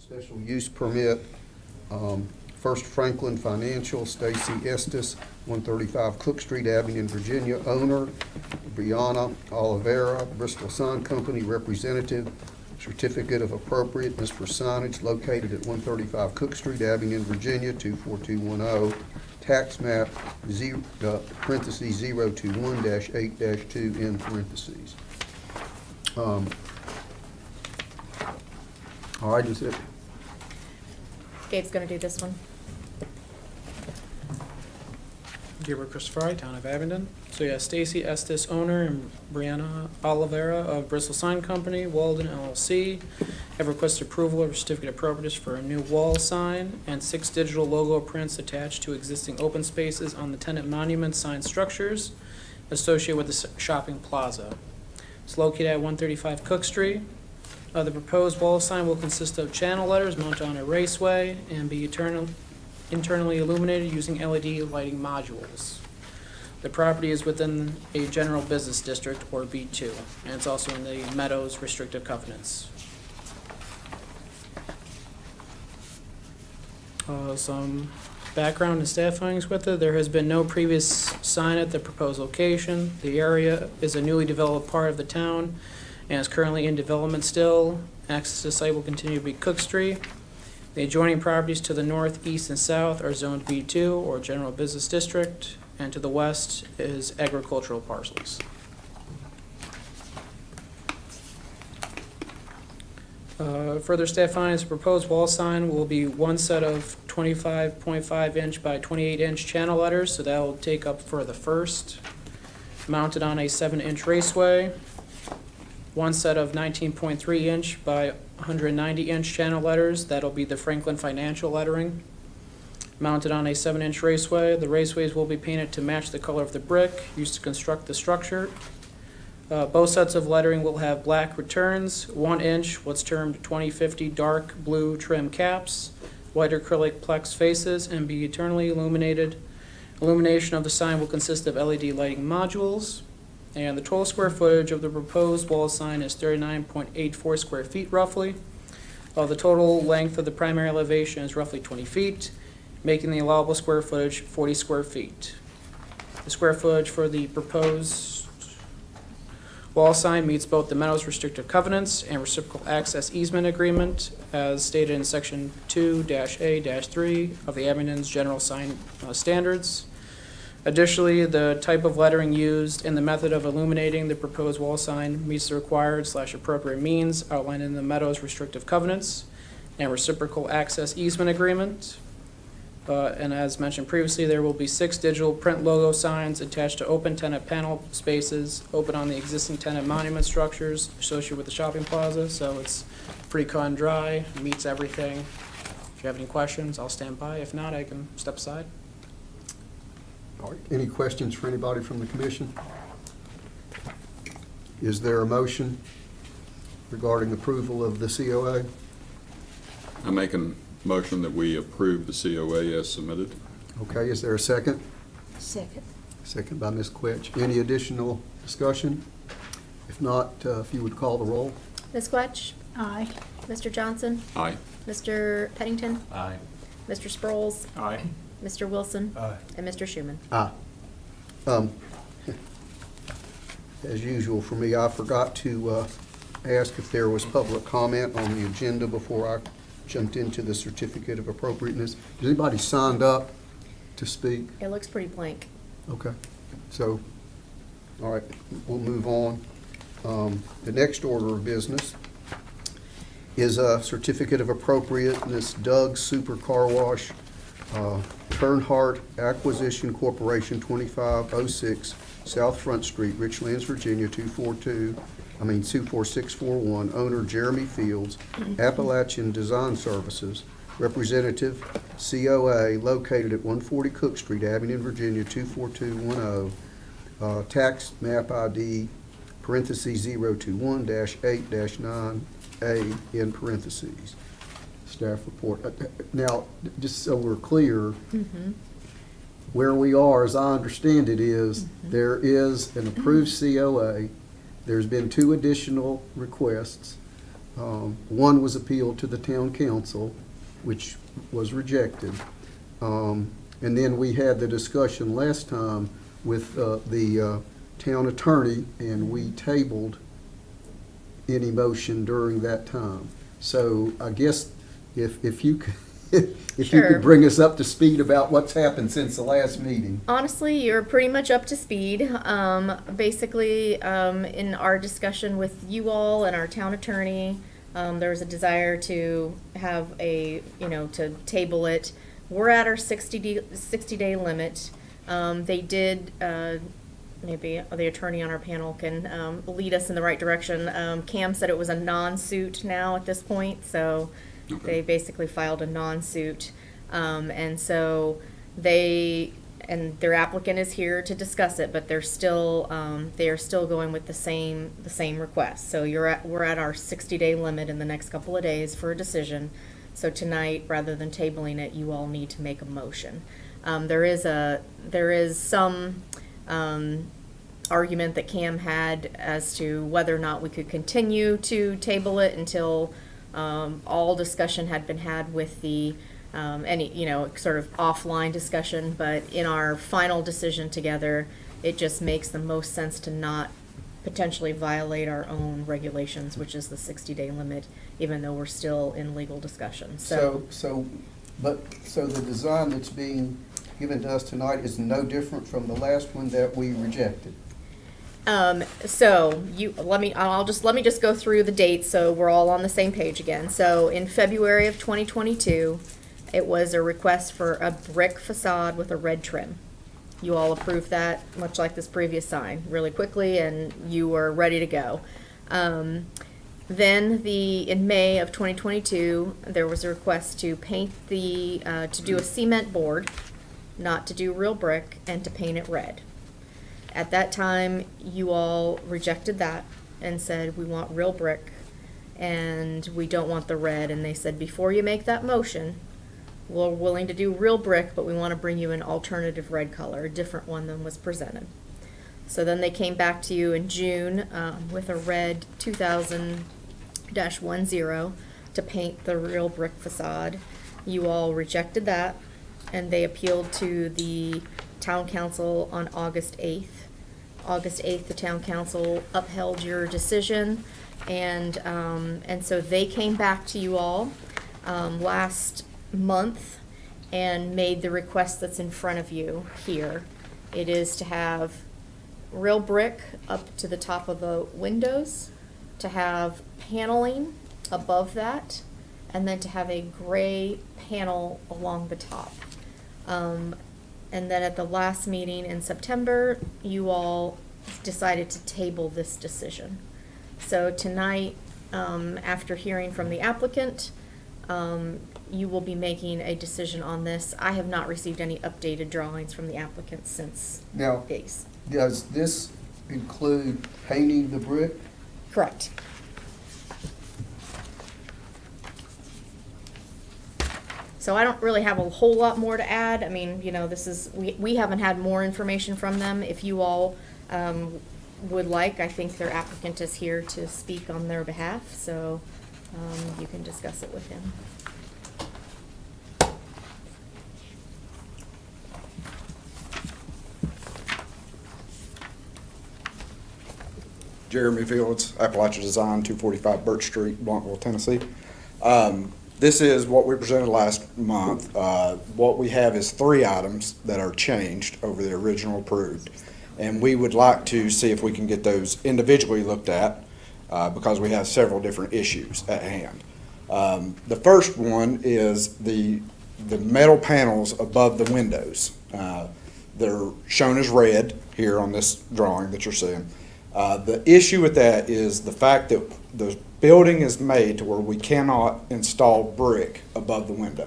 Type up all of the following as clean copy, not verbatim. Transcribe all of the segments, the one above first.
Special use permit, First Franklin Financial, Stacy Estes, 135 Cook Street, Abington, Virginia. Owner, Brianna Oliveira, Bristol Sign Company. Representative, certificate of appropriateness for signage located at 135 Cook Street, Abington, Virginia, 24210. Tax map, parentheses 021-8-2 in parentheses. All right, is it? Gabe's gonna do this one. Gabriel Christopher, Town of Abington. So yeah, Stacy Estes, owner, and Brianna Oliveira of Bristol Sign Company, Walden LLC, have requested approval of a certificate of appropriateness for a new wall sign and 6 digital logo prints attached to existing open spaces on the tenant monument sign structures associated with the shopping plaza. It's located at 135 Cook Street. The proposed wall sign will consist of channel letters mounted on a raceway and be internally illuminated using LED lighting modules. The property is within a general business district, or B2, and it's also in the Meadows restrictive covenants. Some background and staff findings with it. There has been no previous sign at the proposed location. The area is a newly developed part of the town and is currently in development still. Access to the site will continue to be Cook Street. The adjoining properties to the north, east, and south are zoned B2, or General Business District, and to the west is agricultural parcels. Further staff findings, the proposed wall sign will be one set of 25.5 inch by 28 inch channel letters, so that will take up for the first, mounted on a 7-inch raceway. One set of 19.3 inch by 190 inch channel letters, that'll be the Franklin Financial lettering. Mounted on a 7-inch raceway, the raceways will be painted to match the color of the brick used to construct the structure. Both sets of lettering will have black returns, 1 inch, what's termed 2050 dark blue trim caps, white acrylic plex faces, and be eternally illuminated. Illumination of the sign will consist of LED lighting modules. And the total square footage of the proposed wall sign is 39.84 square feet roughly. The total length of the primary elevation is roughly 20 feet, making the allowable square footage 40 square feet. The square footage for the proposed wall sign meets both the Meadows restrictive covenants and reciprocal access easement agreement as stated in section 2-A-3 of the Abington's general sign standards. Additionally, the type of lettering used and the method of illuminating the proposed wall sign meets the required/appropriate means outlined in the Meadows restrictive covenants and reciprocal access easement agreement. And as mentioned previously, there will be 6 digital print logo signs attached to open tenant panel spaces open on the existing tenant monument structures associated with the shopping plaza. So it's pretty cut and dry, meets everything. If you have any questions, I'll stand by. If not, I can step aside. All right. Any questions for anybody from the commission? Is there a motion regarding approval of the COA? I make a motion that we approve the COA as submitted. Okay, is there a second? Second. Second by Ms. Quetch. Any additional discussion? If not, if you would call the roll. Ms. Quetch? Aye. Mr. Johnson? Aye. Mr. Pennington? Aye. Mr. Sproles? Aye. Mr. Wilson? Aye. And Mr. Schuman? Aye. As usual for me, I forgot to ask if there was public comment on the agenda before I jumped into the certificate of appropriateness. Has anybody signed up to speak? It looks pretty blank. Okay, so, all right, we'll move on. The next order of business is a certificate of appropriateness, Doug Super Car Wash, Bernhardt Acquisition Corporation, 2506 South Front Street, Richlands, Virginia, 24641. Owner Jeremy Fields, Appalachian Design Services. Representative COA, located at 140 Cook Street, Abington, Virginia, 24210. Tax map ID, parentheses 021-8-9A in parentheses. Staff report. Now, just so we're clear, where we are, as I understand it, is there is an approved COA. There's been 2 additional requests. One was appealed to the town council, which was rejected. And then we had the discussion last time with the town attorney, and we tabled any motion during that time. So I guess if you could, if you Sure. could bring us up to speed about what's happened since the last meeting. Honestly, you're pretty much up to speed. Basically, in our discussion with you all and our town attorney, there was a desire to have to table it. We're at our 60-day limit. They did, maybe the attorney on our panel can lead us in the right direction. Cam said it was a non-suit now at this point, so they basically filed a non-suit. And so their applicant is here to discuss it, but they are still going with the same request. So we're at our 60-day limit in the next couple of days for a decision. So tonight, rather than tabling it, you all need to make a motion. There is some argument that Cam had as to whether or not we could continue to table it until all discussion had been had with the any sort of offline discussion. But in our final decision together, it just makes the most sense to not potentially violate our own regulations, which is the 60-day limit, even though we're still in legal discussion. So the design that's being given to us tonight is no different from the last one that we rejected. So let me just go through the dates so we're all on the same page again. So in February of 2022, it was a request for a brick facade with a red trim. You all approved that, much like this previous sign, really quickly, and you were ready to go. Then in May of 2022, there was a request to paint to do a cement board, not to do real brick, and to paint it red. At that time, you all rejected that and said, we want real brick and we don't want the red. And they said, before you make that motion, we're willing to do real brick, but we want to bring you an alternative red color, a different one than was presented. So then they came back to you in June with a red 2000-10 to paint the real brick facade. You all rejected that, and they appealed to the town council on August 8th. August 8th, the town council upheld your decision, and so they came back to you all last month and made the request that's in front of you here. It is to have real brick up to the top of the windows, to have paneling above that, and then to have a gray panel along the top. And then at the last meeting in September, you all decided to table this decision. So tonight, after hearing from the applicant, you will be making a decision on this. I have not received any updated drawings from the applicant since Now, days. does this include painting the brick? Correct. So I don't really have a whole lot more to add. I mean, we haven't had more information from them. If you all would like, I think their applicant is here to speak on their behalf, so you can discuss it with him. Jeremy Fields, Appalachia Design, 245 Birch Street, Bluntville, Tennessee. This is what we presented last month. What we have is 3 items that are changed over the original approved. And we would like to see if we can get those individually looked at because we have several different issues at hand. The first one is the metal panels above the windows. They're shown as red here on this drawing that you're seeing. The issue with that is the fact that the building is made to where we cannot install brick above the window.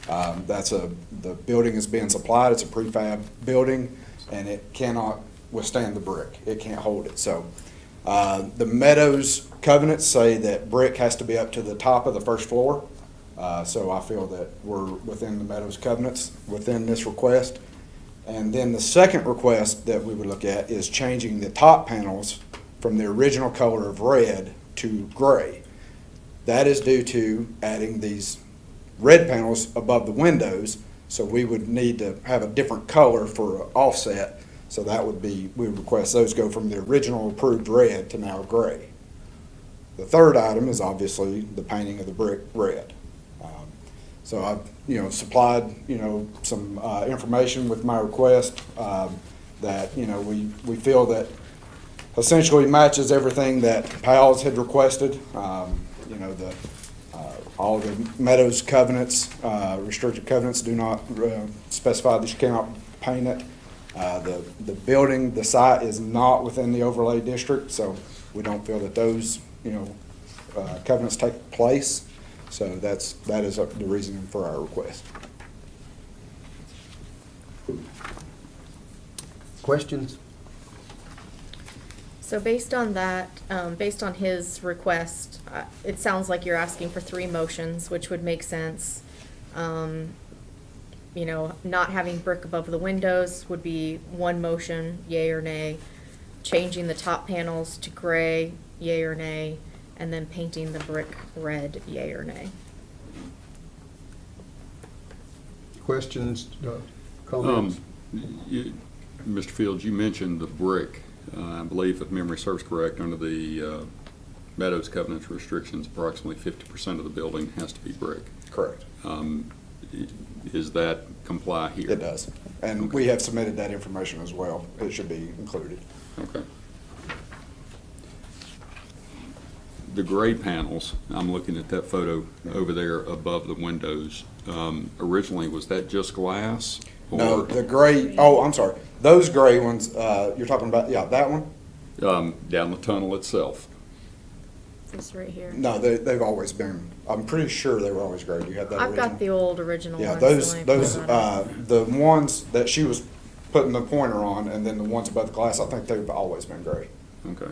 The building is being supplied, it's a prefab building, and it cannot withstand the brick. It can't hold it. So the Meadows covenants say that brick has to be up to the top of the first floor. So I feel that we're within the Meadows covenants within this request. And then the second request that we would look at is changing the top panels from the original color of red to gray. That is due to adding these red panels above the windows, so we would need to have a different color for offset. So that would be, we would request those go from the original approved red to now gray. The third item is obviously the painting of the brick red. So I've, supplied, some information with my request that, we feel that essentially matches everything that Powell's had requested. All the Meadows covenants, restricted covenants do not specify that you cannot paint it. The building, the site is not within the overlay district, so we don't feel that those, covenants take place. So that is the reason for our request. Questions? So based on that, based on his request, it sounds like you're asking for 3 motions, which would make sense. Not having brick above the windows would be 1 motion, yay or nay. Changing the top panels to gray, yay or nay, and then painting the brick red, yay or nay. Questions, comments? Mr. Fields, you mentioned the brick. I believe, if memory serves correct, under the Meadows covenants restrictions, approximately 50% of the building has to be brick. Correct. Is that comply here? It does. And we have submitted that information as well. It should be included. Okay. The gray panels, I'm looking at that photo over there above the windows. Originally, was that just glass? No, the gray, I'm sorry. Those gray ones, you're talking about, yeah, that one? Down the tunnel itself. This right here. No, they've always been, I'm pretty sure they were always gray. Do you have that I've original? got the old original Yeah, ones. those, so let me pull those, that up. the ones that she was putting the pointer on, and then the ones above the glass, I think they've always been gray. Okay.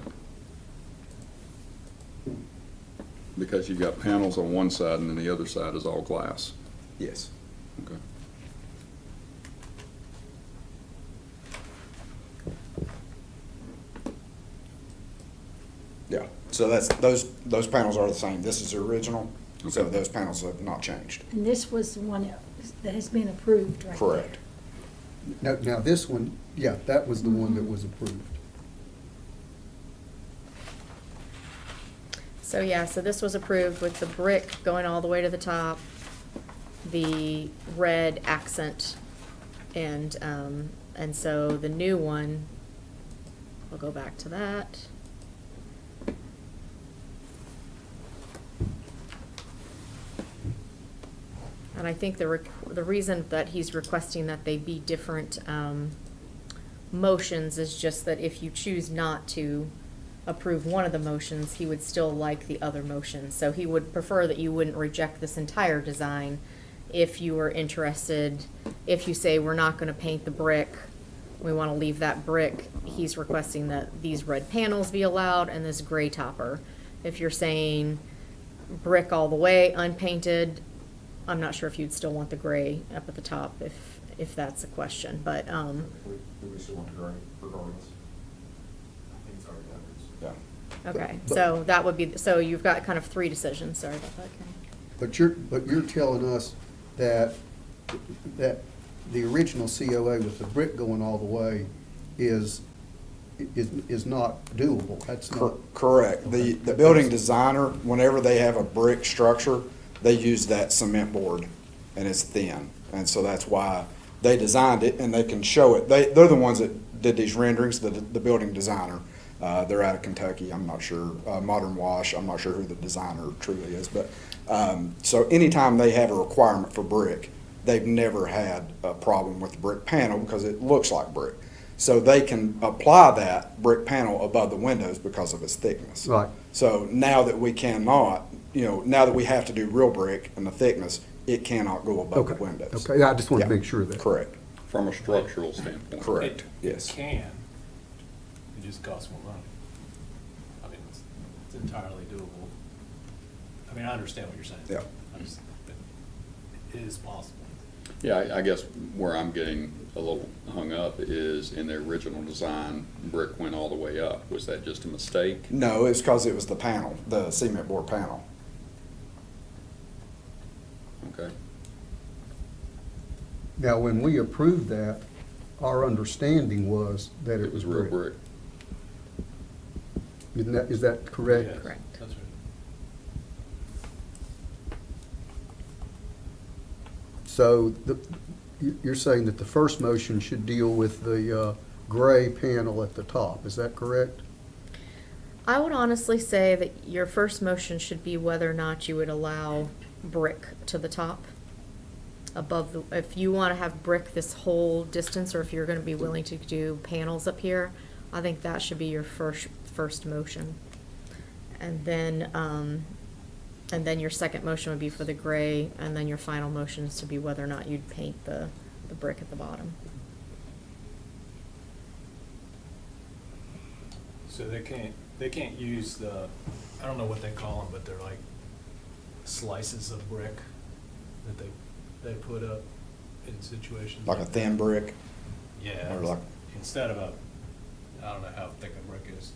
Because you've got panels on one side and then the other side is all glass. Yes. Okay. Yeah, so those panels are the same. This is the original, so Okay. those panels have not changed. And this was the one that has been approved, right? Correct. Now this one, yeah, that was the one that was approved. So yeah, so this was approved with the brick going all the way to the top, the red accent, and so the new one, I'll go back to that. And I think the reason that he's requesting that they be different motions is just that if you choose not to approve one of the motions, he would still like the other motion. So he would prefer that you wouldn't reject this entire design if you were interested. If you say, we're not gonna paint the brick, we wanna leave that brick, he's requesting that these red panels be allowed and this gray topper. If you're saying brick all the way, unpainted, I'm not sure if you'd still want the gray up at the top if that's a question, but, We still want to gray regardless. I think it's already done. Yeah. okay. So that would be, so you've got kind of 3 decisions, sorry about that, Kenny. But you're telling us that the original COA with the brick going all the way is not doable. That's not. Correct. The building designer, whenever they have a brick structure, they use that cement board, and it's thin. And so that's why they designed it, and they can show it. They're the ones that did these renderings, the building designer. They're out of Kentucky, I'm not sure. Modern Wash, I'm not sure who the designer truly is. But so anytime they have a requirement for brick, they've never had a problem with the brick panel because it looks like brick. So they can apply that brick panel above the windows because of its thickness. Right. So now that we cannot, now that we have to do real brick and the thickness, it cannot go above the Okay, windows. okay, I just want to Yeah, make sure of that. Correct, From a structural standpoint. correct, It yes. can, it just costs more money. I mean, it's entirely doable. I mean, I understand what you're saying. Yeah. It is possible. Yeah, I guess where I'm getting a little hung up is in their original design, brick went all the way up. Was that just a mistake? No, it's because it was the panel, the cement board panel. Okay. Now, when we approved that, our understanding was that It was real brick. Is that correct? Yes, Correct. That's right. So you're saying that the first motion should deal with the gray panel at the top, is that correct? I would honestly say that your first motion should be whether or not you would allow brick to the top above the, if you want to have brick this whole distance, or if you're going to be willing to do panels up here, I think that should be your first motion. And then your second motion would be for the gray, and then your final motion is to be whether or not you'd paint the brick at the bottom. So they can't use the, I don't know what they call them, but they're like slices of brick that they put up in situations. Like a thin brick? Yeah. Or like, Instead of I don't know how thick a brick is.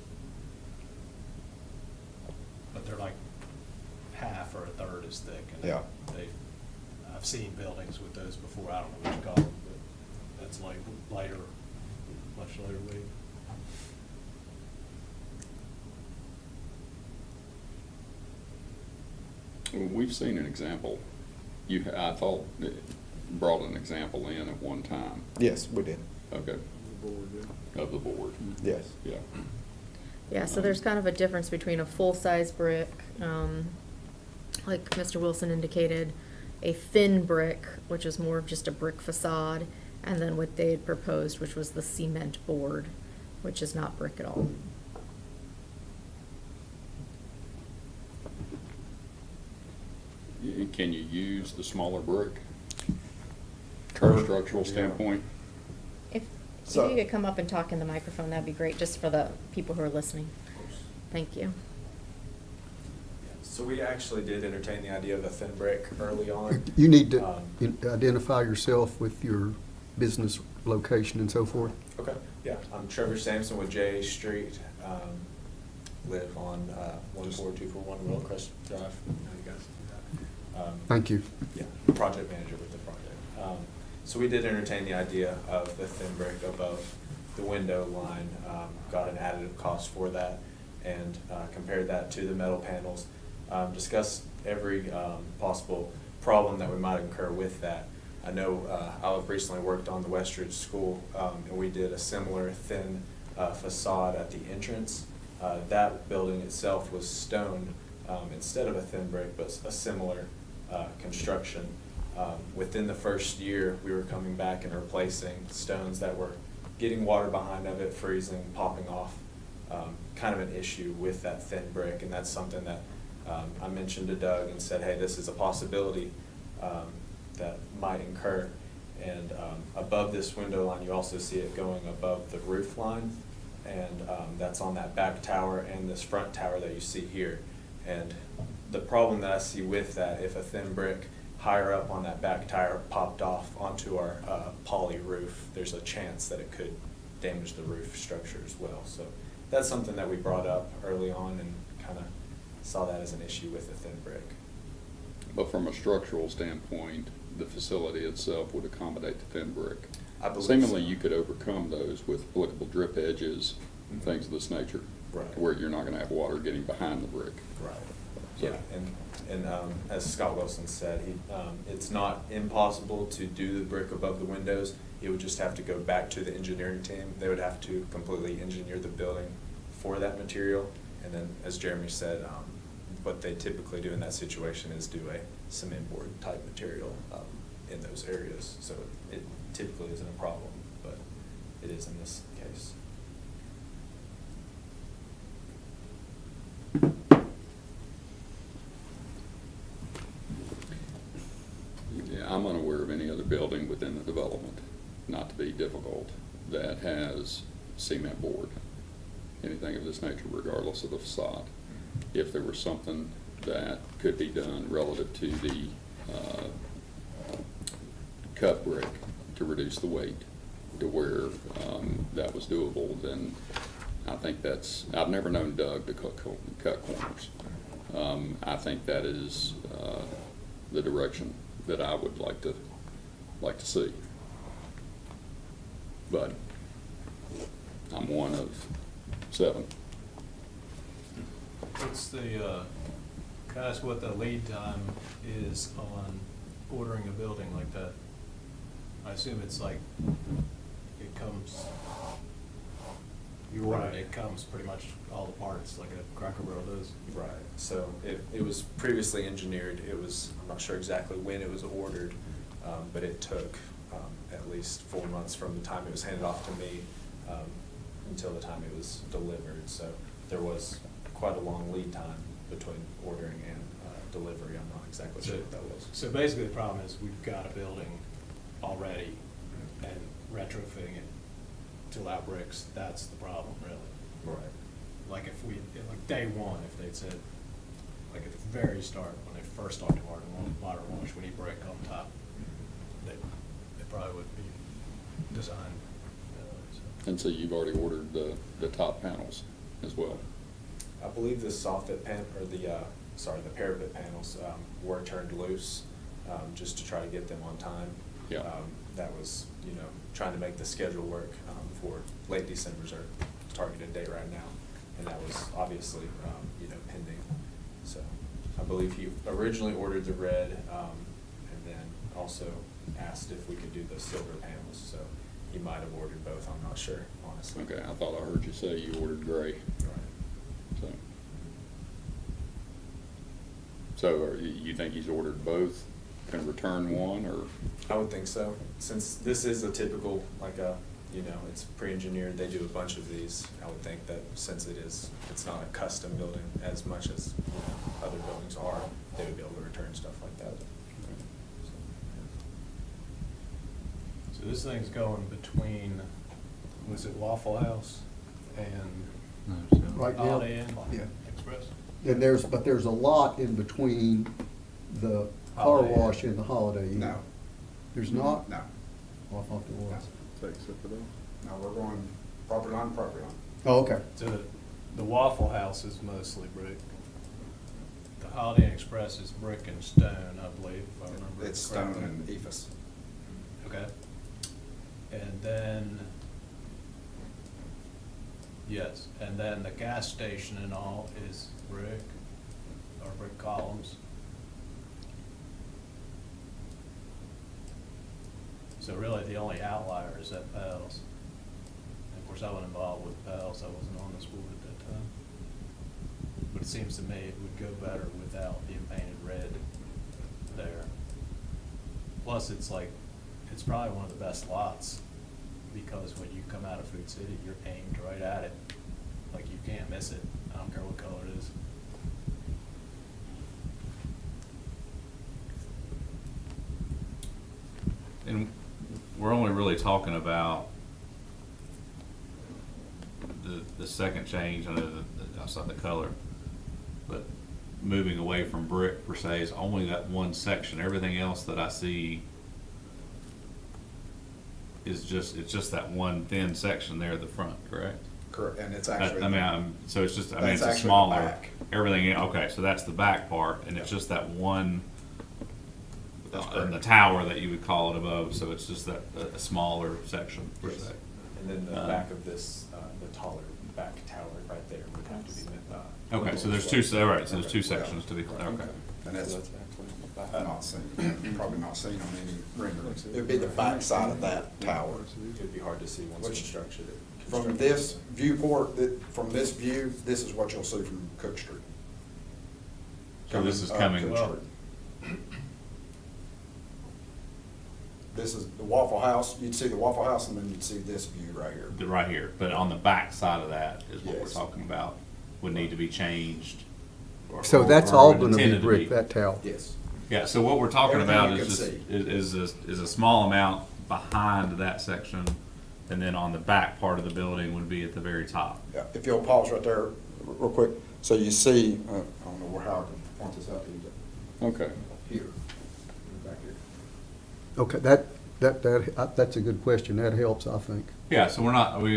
But they're like half or a third as thick. And Yeah. I've seen buildings with those before, I don't know what you call them, but that's like lighter, much lighter weight. Well, we've seen an example. I thought brought an example in at one time. yes, we did. Okay. Of the board. Yes. Yeah. Yeah, so there's kind of a difference between a full-size brick, like Mr. Wilson indicated, a thin brick, which is more of just a brick facade, and then what they had proposed, which was the cement board, which is not brick at all. Can you use the smaller brick from a structural standpoint? If So- you could come up and talk in the microphone, that'd be great, just for the people who are listening. Thank you. So we actually did entertain the idea of a thin brick early on. You need to Um, identify yourself with your business location and so forth. Okay, yeah, I'm Trevor Sampson with J Street, live on 14241 Willcrest Drive. How you guys do that? Thank you. Yeah, project manager with the project. So we did entertain the idea of the thin brick above the window line, got an additive cost for that, and compared that to the metal panels. Discussed every possible problem that we might incur with that. I know I've recently worked on the Westridge School, and we did a similar thin facade at the entrance. That building itself was stone instead of a thin brick, but a similar construction. Within the first year, we were coming back and replacing stones that were getting water behind of it, freezing, popping off. Kind of an issue with that thin brick, and that's something that I mentioned to Doug and said, hey, this is a possibility that might incur. And above this window line, you also see it going above the roof line, and that's on that back tower and this front tower that you see here. And the problem that I see with that, if a thin brick higher up on that back tower popped off onto our poly roof, there's a chance that it could damage the roof structure as well. So that's something that we brought up early on and kind of saw that as an issue with the thin brick. But from a structural standpoint, the facility itself would accommodate the thin brick. I believe Seemingly, so. you could overcome those with applicable drip edges and things of this nature. Right. Where you're not gonna have water getting behind the brick. Right. Yeah, and as Scott Wilson said, it's not impossible to do the brick above the windows. It would just have to go back to the engineering team. They would have to completely engineer the building for that material. And then, as Jeremy said, what they typically do in that situation is do a cement board type material in those areas. So it typically isn't a problem, but it is in this case. Yeah, I'm unaware of any other building within the development, not to be difficult, that has cement board, anything of this nature, regardless of the facade. If there was something that could be done relative to the cut brick to reduce the weight to where that was doable, then I think that's, I've never known Doug to cut corners. I think that is the direction that I would like to see. But I'm one of 7. What's the, can I ask what the lead time is on ordering a building like that? I assume it's like, it comes, you order it, it comes pretty much all the parts, like a Cracker Barrel does. Right, so it was previously engineered, I'm not sure exactly when it was ordered, but it took at least 4 months from the time it was handed off to me until the time it was delivered. So there was quite a long lead time between ordering and delivery. I'm not exactly sure what that was. So basically the problem is we've got a building already and retrofitting it to allow bricks, that's the problem, really. Right. Like if we, like day one, if they'd said, like at the very start, when they first started water wash, we need brick on top, they probably would be designed. And so you've already ordered the top panels as well. I believe the soffit pan, or the parapet panels were turned loose just to try to get them on time. Yeah. That was, trying to make the schedule work for late December's our targeted date right now. And that was obviously, pending. So I believe he originally ordered the red and then also asked if we could do the silver panels. So he might have ordered both, I'm not sure, honestly. Okay, I thought I heard you say you ordered gray. Right. So you think he's ordered both and returned one, or? I would think so. Since this is a typical, it's pre-engineered, they do a bunch of these. I would think that since it's not a custom building as much as other buildings are, they would be able to return stuff like that. So this thing's going between, was it Waffle House and Right now, Holiday Inn yeah. Express? And there's a lot in between the car Holiday Inn. wash and the Holiday Inn. No. There's not? No. Well, I thought there was. No, we're going property line, property line. Oh, okay. So the Waffle House is mostly brick. The Holiday Inn Express is brick and stone, I believe, if I remember. It's stone correctly. and ephes. Okay. And then, yes, and then the gas station and all is brick, or brick columns. So really, the only outlier is that Pals. And of course, I wasn't involved with Pals, I wasn't on this board at that time. But it seems to me it would go better without being painted red there. Plus, it's probably one of the best lots, because when you come out of Food City, you're aimed right at it. Like, you can't miss it, I don't care what color it is. And we're only really talking about the second change, I know that's not the color, but moving away from brick per se is only that one section. Everything else that I see is it's just that one thin section there at the front, correct? Correct, and it's That- actually. so it's just, That's it's a actually the smaller, back. everything, okay, so that's the back part, and it's Yep. just that one, That's in the correct. tower that you would call it above, so it's just that, a smaller section per Yes. se. And then the back of this, the taller back tower right there would have to be. Okay, so there's two, all right, so there's two sections to be clear, okay. And that's not seen, probably not seen on any renderings. It would be the back side of that tower. It would be hard to see once Which- constructed. From this viewport, from this view, this is what you'll see from Cook Street. So this is up coming- Cook Well- Street. This is the Waffle House, you'd see the Waffle House, and then you'd see this view right here. Right here, but on the back side of that is what we're Yes. talking about, would need to be changed. So or- that's or all gonna be intended to brick, that tower? Yes. Yeah, so what we're talking Everything about you is can just, see. is a small amount behind that section, and then on the back part of the building would be at the very top. Yeah, if you'll pause right there real quick, so you see, I don't know how I can point this out to you, Okay. but here, back here. Okay, that's a good question. That helps, I think. Yeah, so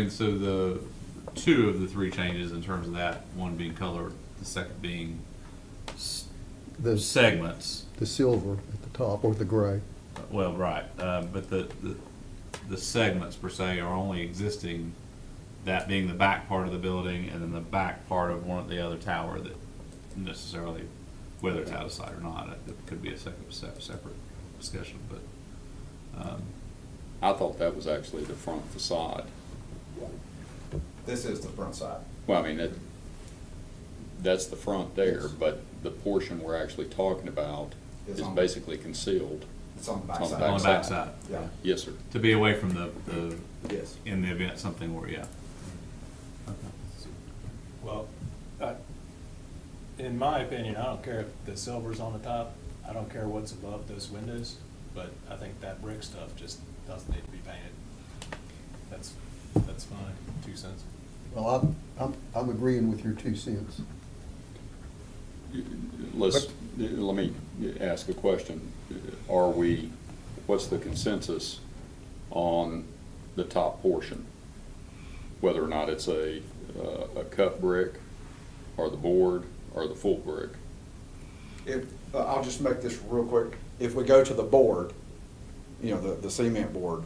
so the two of the three changes in terms of that, one being color, the second being The segments. the silver at the top, or the gray. Well, right, but the segments per se are only existing, that being the back part of the building and then the back part of one of the other tower that necessarily, whether it's out of sight or not, it could be a separate discussion, but, I thought that was actually the front facade. This is the front side. Well, I mean, that's the front there, Yes. but the portion we're actually talking about Is is on- basically concealed. It's on the It's back on the side. on the back side. Yeah, Yes, sir. To be away from the, yes. in the event something were, yeah. Okay. Well, in my opinion, I don't care if the silver's on the top, I don't care what's above those windows, but I think that brick stuff just doesn't need to be painted. That's fine, 2 cents. Well, I'm agreeing with your 2 cents. Let me ask a question. What's the consensus on the top portion? Whether or not it's a cut brick, or the board, or the full brick? I'll just make this real quick. If we go to the board, the cement board,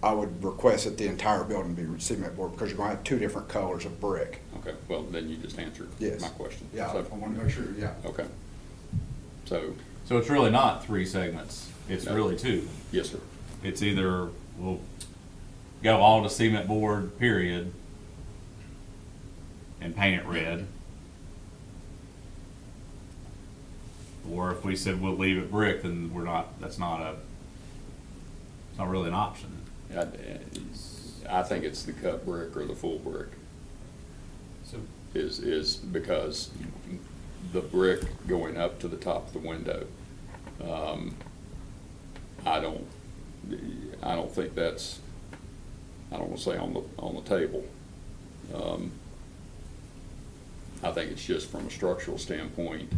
I would request that the entire building be cement board, because you're gonna have 2 different colors of brick. Okay, well, then you just answered Yes. my question. Yeah, So- I wanna make sure, yeah. Okay. So, So it's really not 3 segments, it's No. really 2. yes, sir. It's either we'll go all to cement board, period, and paint it red. Or if we said we'll leave it brick, then it's not really an option. I think it's the cut brick or the full brick So, is because the brick going up to the top of the window, I don't think that's, I don't want to say on the table. I think it's just from a structural standpoint,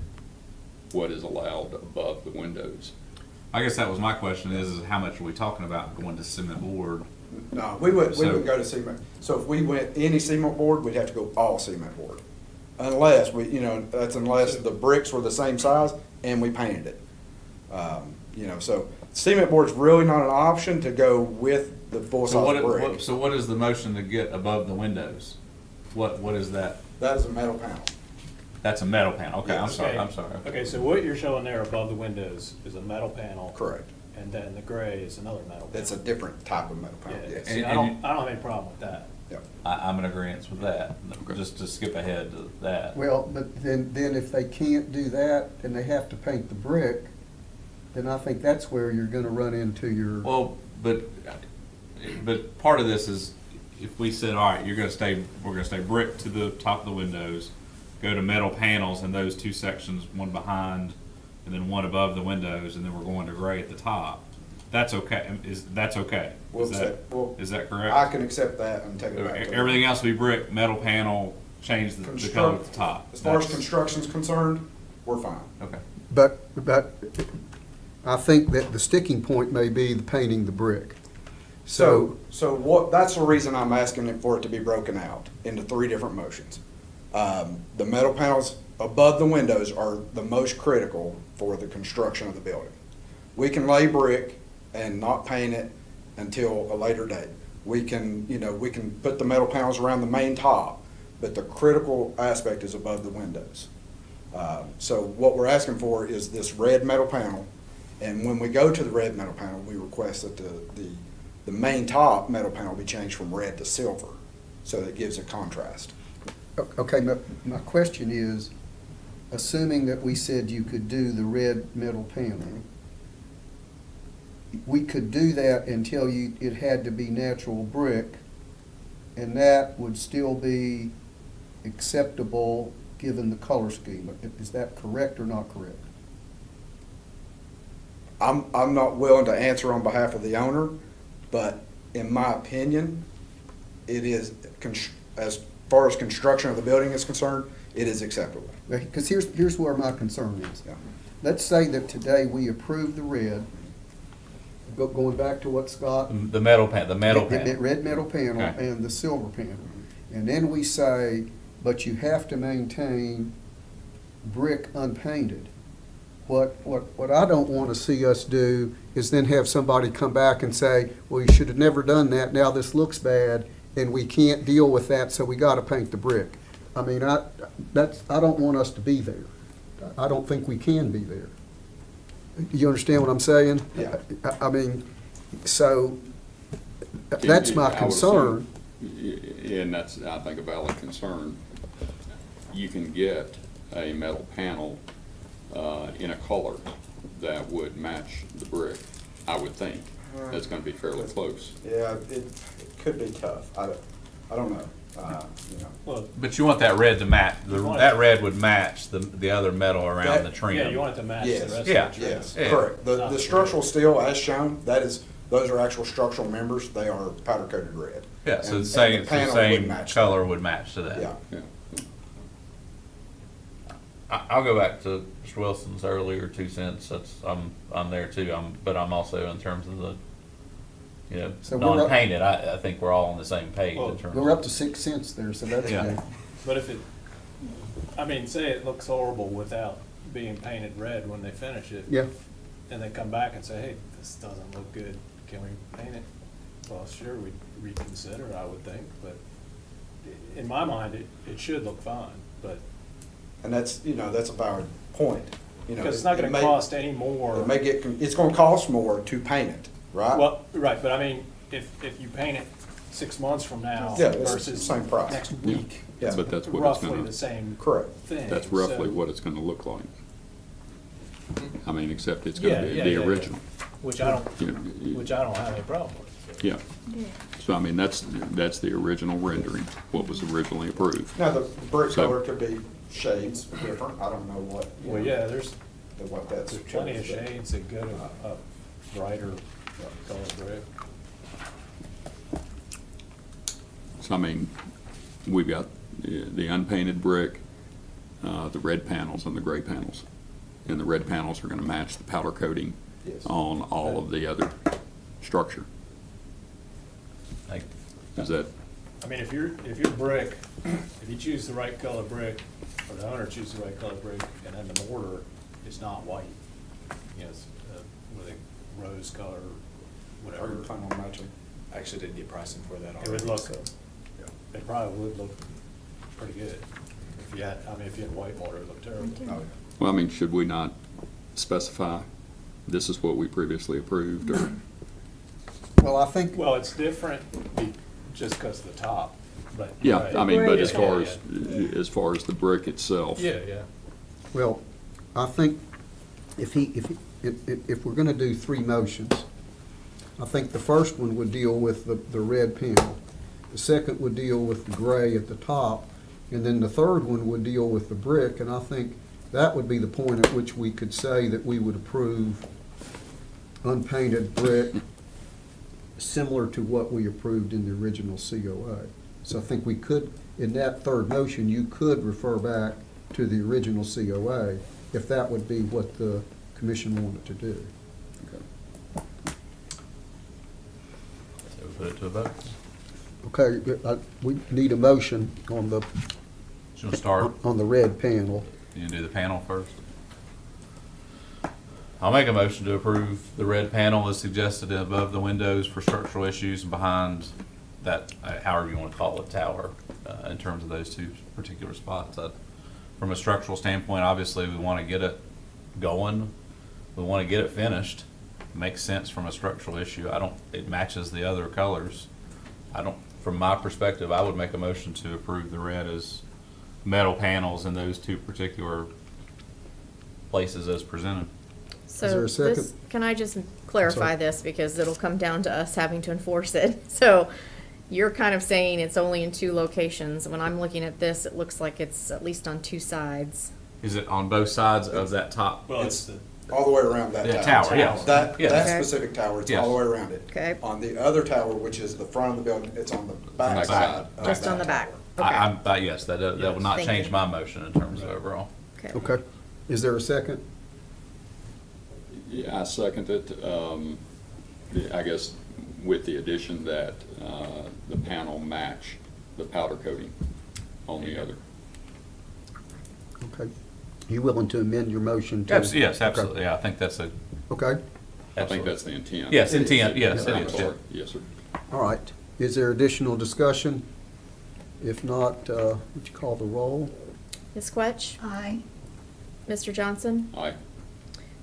what is allowed above the windows. I guess that was my question is how much are we talking about going to cement board? No, we wouldn't So- go to cement. So if we went any cement board, we'd have to go all cement board. Unless unless the bricks were the same size and we painted it. So cement board's really not an option to go with the full So size brick. so what is the motion to get above the windows? What is that? That is a metal panel. That's a metal panel, okay, I'm Yes. sorry, I'm sorry. Okay, so what you're showing there above the windows is a metal panel. Correct. And then the gray is another metal panel. That's a different type of metal panel, Yeah, yes. see, And I don't have any problem with that. Yeah. I'm in agreement with that, just to skip ahead to that. Well, but then if they can't do that and they have to paint the brick, then I think that's where you're gonna run into your. Well, but part of this is, if we said, all right, we're gonna stay brick to the top of the windows, go to metal panels in those 2 sections, one behind and then one above the windows, and then we're going to gray at the top. That's okay, that's okay? We'll Is that- accept- well, Is that correct? I can accept that and take it back. to- Everything else will be brick, metal panel, change the color at the top. As far as That's- construction's concerned, we're fine. Okay. But I think that the sticking point may be the painting the brick. So that's the reason I'm asking it for it to be broken out into 3 different motions. The metal panels above the windows are the most critical for the construction of the building. We can lay brick and not paint it until a later date. We can put the metal panels around the main top, but the critical aspect is above the windows. So what we're asking for is this red metal panel, and when we go to the red metal panel, we request that the main top metal panel be changed from red to silver, so that it gives a contrast. Okay, my question is, assuming that we said you could do the red metal panel, we could do that until it had to be natural brick, and that would still be acceptable given the color scheme. Is that correct or not correct? I'm not willing to answer on behalf of the owner, but in my opinion, it is, as far as construction of the building is concerned, it is acceptable. Because here's where my concern is. Yeah. Let's say that today we approve the red, going back to what Scott. The metal panel. The red metal panel Okay. and the silver panel. And then we say, but you have to maintain brick unpainted. What I don't want to see us do is then have somebody come back and say, well, you should have never done that, now this looks bad, and we can't deal with that, so we got to paint the brick. I mean, I don't want us to be there. I don't think we can be there. You understand what I'm saying? Yeah. I mean, so, that's my I would concern. assume, and that's, I think, a valid concern. You can get a metal panel in a color that would match the brick, I would think. That's gonna be fairly close. Yeah, it could be tough. I don't know, you know. Well, But you want that red to match, You want that it- red would match the other metal around the trim. yeah, you want it to match the Yes. rest of Yeah. the trim. Yes, Yeah. correct. Not The the structural red. steel as shown, those are actual structural members. They are powder coated red. Yeah, so And- the same, and the panel would same match color would match to that. Yeah. Yeah. I'll go back to Mr. Wilson's earlier 2 cents, I'm there too, but I'm also in terms of the, So we're up- non-painted, I think we're all on the same page Well, in terms We're up of. to 6 cents there, so that's Yeah. good. But if it, I mean, say it looks horrible without being painted red when they finish it. Yeah, And they come back and say, hey, this doesn't look good, can we paint it? Well, sure, we'd reconsider, I would think, but in my mind, it should look fine, but, And that's a valid point. because it's not gonna cost any more. It may it's gonna cost more to paint it, right? Well, right, but I mean, if you paint it 6 months from now Yeah, it's the versus same price. next Yeah. week, Yeah. But that's what it's roughly gonna, the same Correct. thing. that's roughly so- what it's gonna look like. I mean, except it's Yeah, gonna be yeah, the yeah, yeah. original. Which I don't, You know, which I don't have any problem with. Yeah. So, I mean, that's the original rendering, what was originally approved. Now, the brick So- color could be shades different. I don't know what. Well, yeah, there's What that's. plenty of shades that go to a brighter color brick. So, I mean, we've got the unpainted brick, the red panels and the gray panels. And the red panels are gonna match the powder coating Yes. on all of the other structure. Like, Is that, I mean, if you're brick, if you choose the right color brick, or the owner chooses the right color brick, and then the mortar is not white, it's with a rose color, Are you whatever, planning on matching? I actually did get pricing for that it already. would look, so, yeah. it probably would look pretty good. If you had white mortar, it would look terrible. Oh, yeah. well, I mean, should we not specify, this is what we previously approved, or? well, I think, Well, it's different just because of the top, but. Yeah, right. I mean, but as Yeah, far yeah. as far as the brick itself. Yeah, yeah. well, I think if we're gonna do 3 motions, I think the first one would deal with the red panel. The second would deal with the gray at the top, and then the third one would deal with the brick, and I think that would be the point at which we could say that we would approve unpainted brick similar to what we approved in the original COA. So I think we could, in that third motion, you could refer back to the original COA if that would be what the commission wanted to do. so we put it to a vote. Okay, we need a motion on the, Should we start, on the red panel. you do the panel first? I'll make a motion to approve the red panel as suggested above the windows for structural issues and behind that, however you want to call it, tower, in terms of those 2 particular spots. From a structural standpoint, obviously, we want to get it going. We want to get it finished. Makes sense from a structural issue. It matches the other colors. From my perspective, I would make a motion to approve the red as metal panels in those 2 particular places as presented. So there a second? this, can I just clarify Sorry. this, because it'll come down to us having to enforce it. So you're kind of saying it's only in 2 locations. When I'm looking at this, it looks like it's at least on 2 sides. Is it on both sides of that top? Well, it's the, All the way around that The tower. tower, yes. That Yes. that Okay. specific tower, it's Yes. all the way around it. Okay. On the other tower, which is the front of the building, it's on the back back side. side. of Just that on the back. tower. Okay. Yes, that will not Thank change you. my motion in terms of overall. Okay. Okay, is there a second? Yeah, I second it, I guess with the addition that the panel match the powder coating on the other. Okay, You willing to amend your motion to? Yes, Okay. absolutely, yeah, I think that's a, Okay, I think that's the intent. yes, intent, yes, it I'm is, yeah. sorry. Yes, sir. all right. Is there additional discussion? If not, would you call the roll? Ms. Quetch? Aye. Mr. Johnson? Aye.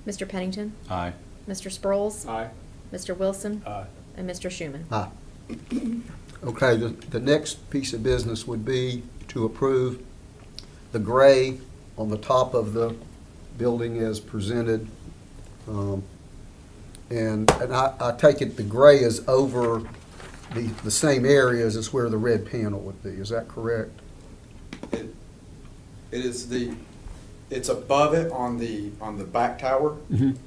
Mr. Pennington? Aye. Mr. Sproles? Aye. Mr. Wilson? Aye. And Mr. Schuman? Aye. Okay, the next piece of business would be to approve the gray on the top of the building as presented. And I take it the gray is over the same areas as where the red panel would be, is that correct? It is it's above it on the back tower.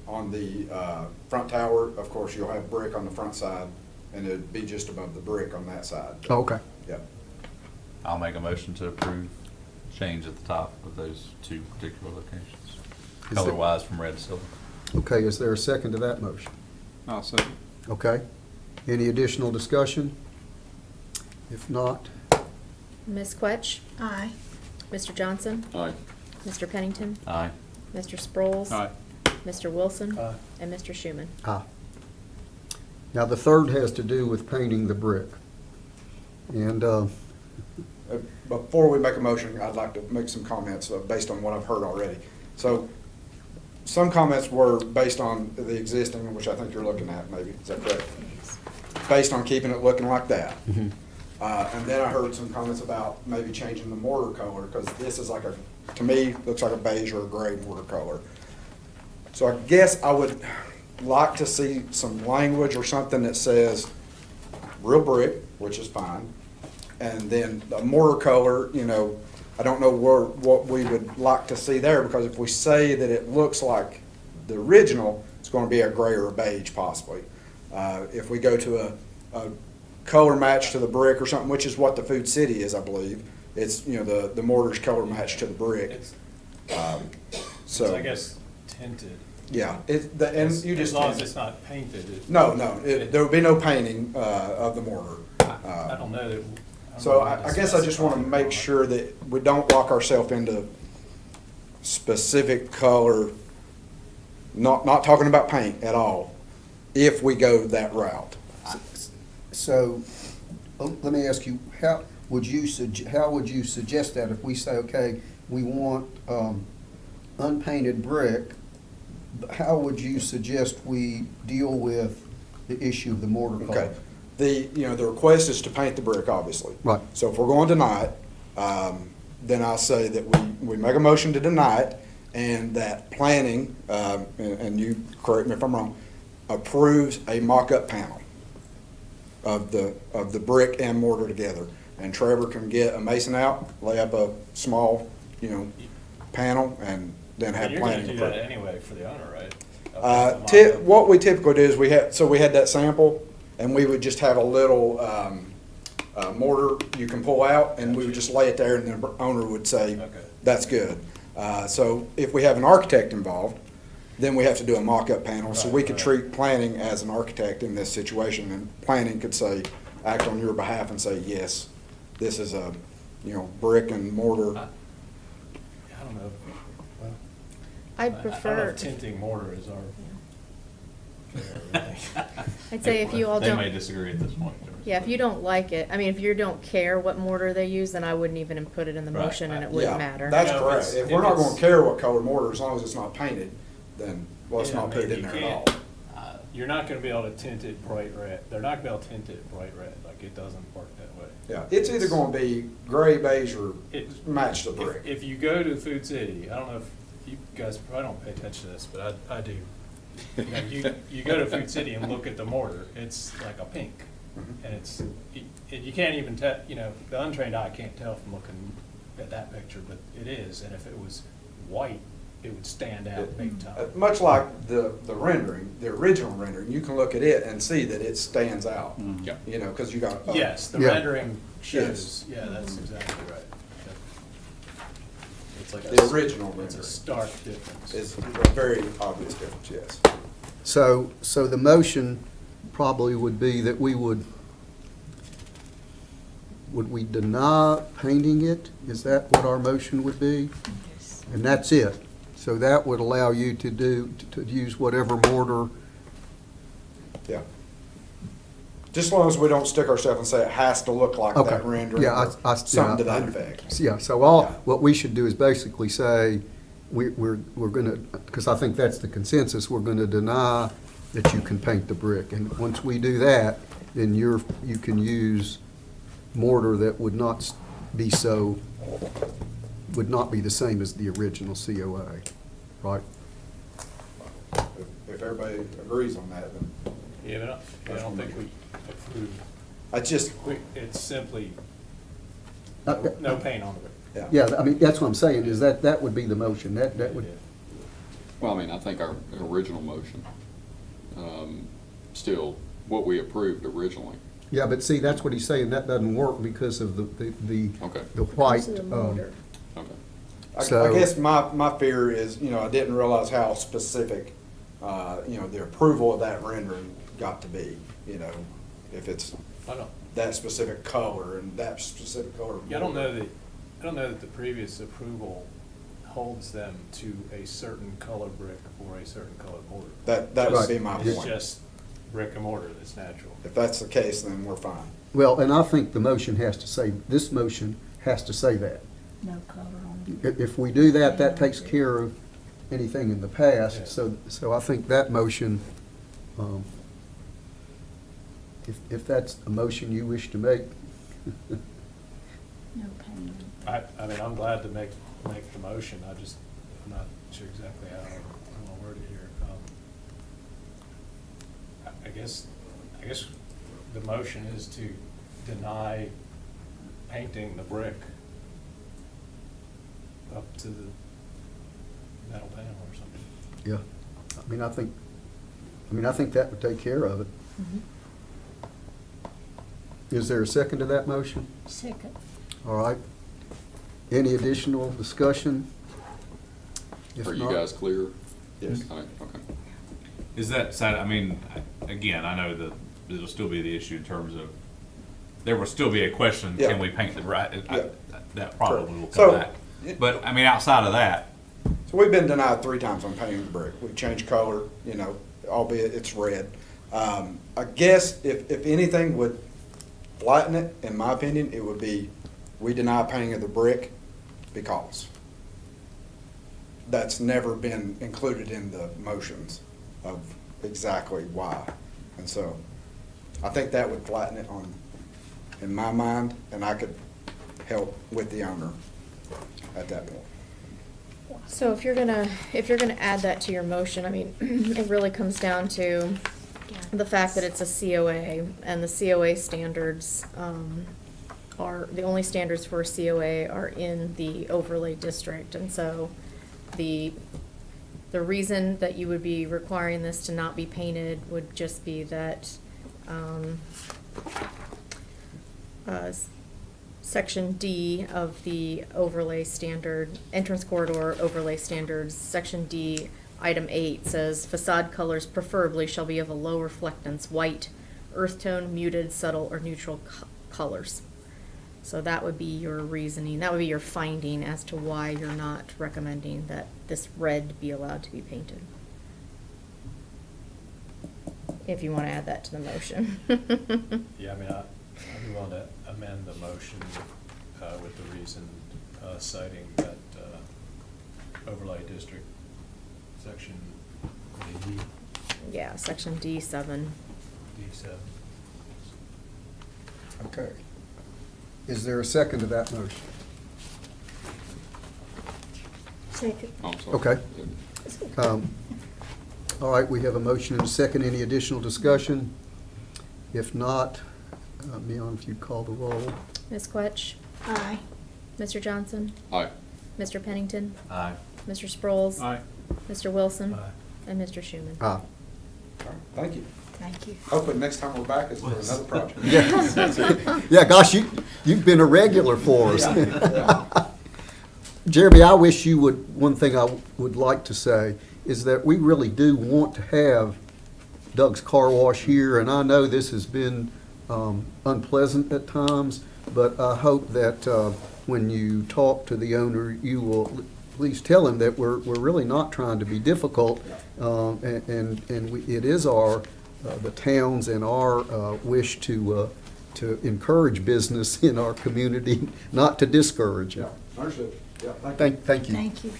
On the front tower, of course, you'll have brick on the front side, and it'd be just above the brick on that side. Oh, okay. Yep. I'll make a motion to approve change at the top of those two particular locations, there- color-wise from red to silver. Okay, is there a second to that motion? I'll second. Okay. Any additional discussion? If not, Ms. Quetch? Aye. Mr. Johnson? Aye. Mr. Pennington? Aye. Mr. Sproles? Aye. Mr. Wilson? Aye. And Mr. Schuman? aye. Now, the third has to do with painting the brick. And, Before we make a motion, I'd like to make some comments based on what I've heard already. So, some comments were based on the existing, which I think you're looking at, maybe, is that correct? Based on keeping it looking like that. And then I heard some comments about maybe changing the mortar color, because this is like to me, looks like a beige or a gray mortar color. So I guess I would like to see some language or something that says real brick, which is fine, and then the mortar color, I don't know what we would like to see there, because if we say that it looks like the original, it's gonna be a gray or a beige possibly. If we go to a color match to the brick or something, which is what the Food City is, I believe, it's, the mortar's color match to the brick. It's, So, I guess, tinted. yeah, and you As just. long as it's not painted. No, there would be no painting of the mortar. I don't know that. So I guess I just want to make sure that we don't lock ourselves into specific color, not talking about paint at all, if we go that route. so, let me ask you, how would you suggest that if we say, okay, we want unpainted brick, how would you suggest we deal with the issue of the mortar color? Okay. The request is to paint the brick, obviously. Right. So if we're going to deny it, then I say that we make a motion to deny it, and that planning, and you correct me if I'm wrong, approves a mock-up panel of the brick and mortar together. And Trevor can get a mason out, lay up a small, panel, and then have You're gonna planning do approve. that anyway for the owner, right? What we typically do is we had that sample, and we would just have a little mortar you can pull out, and we would just lay it there, and the owner would say, Okay. that's good. So if we have an architect involved, then we have to do a mock-up panel. So we could treat planning as an architect in this situation, and planning could act on your behalf and say, yes, this is a, brick and mortar. I don't know. Well, I'd I don't know prefer, if tinting mortar is our. I'd say if you all They may don't, disagree at this point. yeah, if you don't like it, I mean, if you don't care what mortar they use, then I wouldn't even put it in the Right. motion and it Yeah, wouldn't matter. That's You know, correct. if If we're not it's- gonna care what color mortar, as long as it's not painted, then let's Yeah, not put it maybe in you there at all. can't. You're not gonna be able to tint it bright red. They're not gonna be able to tint it bright red, like it doesn't work that way. Yeah, it's either gonna be gray, beige, or It- match the If, brick. if you go to Food City, I don't know if you guys probably don't pay attention to this, but I do. You go to Food City and look at the mortar, it's like a pink. Mm-hmm. And you can't even tell, the untrained eye can't tell from looking at that picture, but it is. And if it was white, it would stand out big time. Much like the rendering, the original rendering, you can look at it and see that it stands out. Yeah. Because you got. Yes, the Yeah. rendering shows, yeah, that's exactly right. It's like The original It's a rendering stark difference. is a very obvious difference, yes. So the motion probably would be that we would we deny painting it? Is that what our motion would be? And that's it? So that would allow you to use whatever mortar. Yeah. Just as long as we don't stick ourselves and say it has to look like Okay. that rendering Yeah, or something to that effect. Yeah, so Yeah. what we should do is basically say, we're gonna, because I think that's the consensus, we're gonna deny that you can paint the brick. And once we do that, then you can use mortar that would not be would not be the same as the original COA, right? If everybody agrees on that, then Yeah, but I don't think we approve, I just, it's simply Uh, no paint on the brick. yeah. Yeah, I mean, that's what I'm saying, is that would be the motion, that would, Well, I mean, I think our original motion, still, what we approved originally. yeah, but see, that's what he's saying, that doesn't work because of the Okay. the white. Because of the mortar. Okay. I So- guess my fear is, I didn't realize how specific, the approval of that rendering got to be, if it's I don't, that specific color and that specific color. I don't know that the previous approval holds them to a certain color brick or a certain color mortar. That would be my It's point. just brick and mortar that's natural. If that's the case, then we're fine. Well, and I think the motion has to say, this motion has to say that. No color on it. If we do that, that takes care of anything in the Yeah. past, so I think that motion, if that's a motion you wish to make, No paint. I mean, I'm glad to make the motion, I'm not sure exactly how I want to word it here. I guess the motion is to deny painting the brick up to the metal panel or something. yeah. I think that would take care of it. Is there a second to that motion? Second. All right. Any additional discussion? If Are you not- guys clear? Yes. All right, okay. Is that, I mean, again, I know that there'll still be the issue in terms of, there will still be a question, Yeah. can we paint the brick? Yeah. That probably will So- come back. But, I mean, outside of that, So we've been denied 3 times on painting the brick. We've changed color, albeit it's red. I guess if anything would flatten it, in my opinion, it would be, we deny painting of the brick because. That's never been included in the motions of exactly why. And so I think that would flatten it in my mind, and I could help with the owner at that point. So if you're gonna add that to your motion, I mean, it really comes down to the fact that it's a COA, and the COA standards, the only standards for a COA are in the overlay district, and so the reason that you would be requiring this to not be painted would just be that, Section D of the overlay standard, entrance corridor overlay standards, Section D, Item 8 says facade colors preferably shall be of a low reflectance, white, earth tone, muted, subtle, or neutral colors. So that would be your reasoning, that would be your finding as to why you're not recommending that this red be allowed to be painted. If you want to add that to the motion. Yeah, I mean, I'd be willing to amend the motion with the reason citing that overlay district section D, Yeah, Section D7. D7. Okay. Is there a second to that motion? Second. Oh, I'm sorry. Okay. All right, we have a motion and a second. Any additional discussion? If not, Leon, if you'd call the roll. Ms. Quetch? Aye. Mr. Johnson? Aye. Mr. Pennington? Aye. Mr. Sproles? Aye. Mr. Wilson? Aye. And Mr. Schuman? Aye. All right, thank you. Thank you. Hopefully next time we're back is for another project. Yeah, yeah, gosh, you've been a regular for us. Yeah. Jeremy, I wish you would, one thing I would like to say is that we really do want to have Doug's Car Wash here, and I know this has been unpleasant at times, but I hope that when you talk to the owner, you will please tell him that we're really not trying to be difficult. It is the towns and our wish to encourage business in our community, not to discourage it. Understood. Yeah, Thank you. Thank you.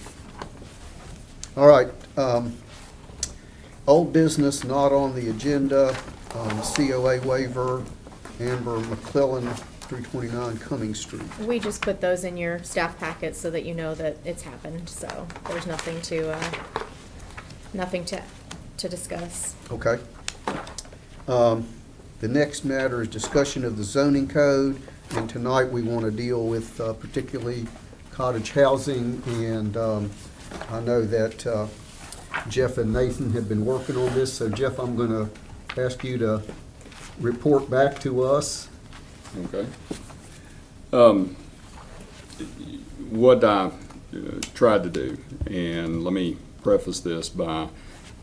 All right, old business not on the agenda, COA waiver, Amber McClellan, 329 Cummings Street. We just put those in your staff packet so that you know that it's happened, so there's nothing to discuss. Okay. The next matter is discussion of the zoning code, and tonight we want to deal with particularly cottage housing, and I know that Jeff and Nathan have been working on this, so Jeff, I'm going to ask you to report back to us. Okay. What I tried to do, and let me preface this by,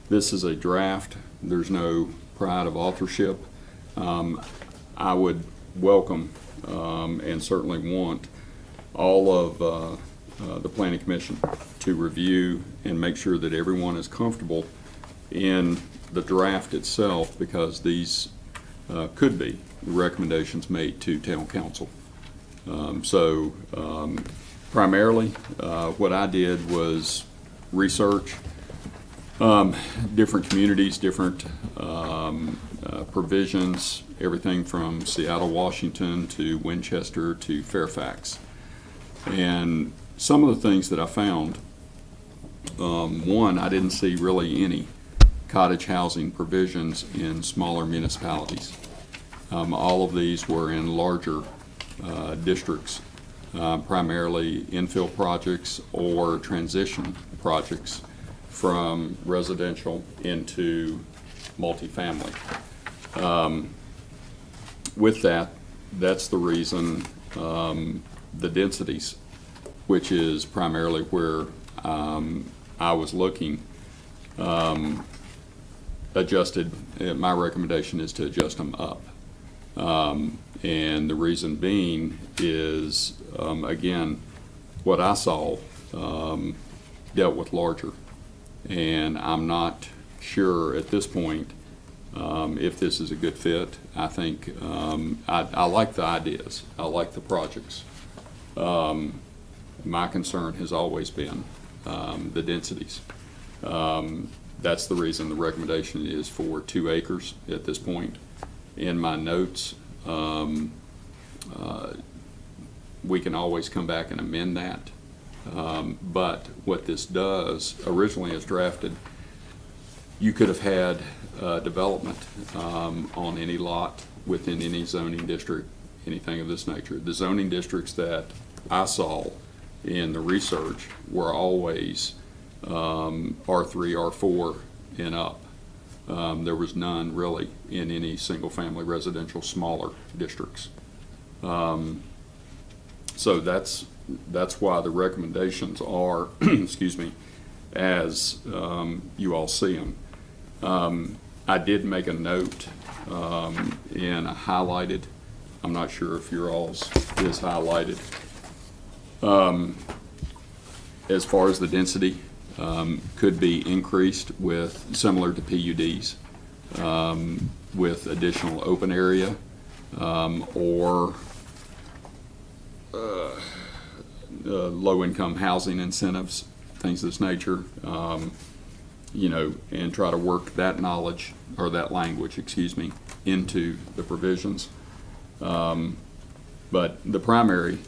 this is a draft. There's no pride of authorship. I would welcome and certainly want all of the Planning Commission to review and make sure that everyone is comfortable in the draft itself, because these could be recommendations made to town council. Primarily, what I did was research different communities, different provisions, everything from Seattle, Washington to Winchester to Fairfax. And some of the things that I found, one, I didn't see really any cottage housing provisions in smaller municipalities. All of these were in larger districts, primarily infill projects or transition projects from residential into multifamily. With that, that's the reason the densities, which is primarily where I was looking, adjusted. My recommendation is to adjust them up. And the reason being is, again, what I saw dealt with larger. And I'm not sure at this point if this is a good fit. I think I like the ideas. I like the projects. My concern has always been the densities. That's the reason the recommendation is for 2 acres at this point. In my notes, we can always come back and amend that. But what this does, originally as drafted, you could have had development on any lot within any zoning district, anything of this nature. The zoning districts that I saw in the research were always R3, R4 and up. There was none really in any single-family residential smaller districts. So that's why the recommendations are, excuse me, as you all see them. I did make a note and I highlighted. I'm not sure if your all's is highlighted. As far as the density, could be increased with, similar to PUDs, with additional open area or low-income housing incentives, things of this nature, you know, and try to work that knowledge, or that language, excuse me, into the provisions. But the primary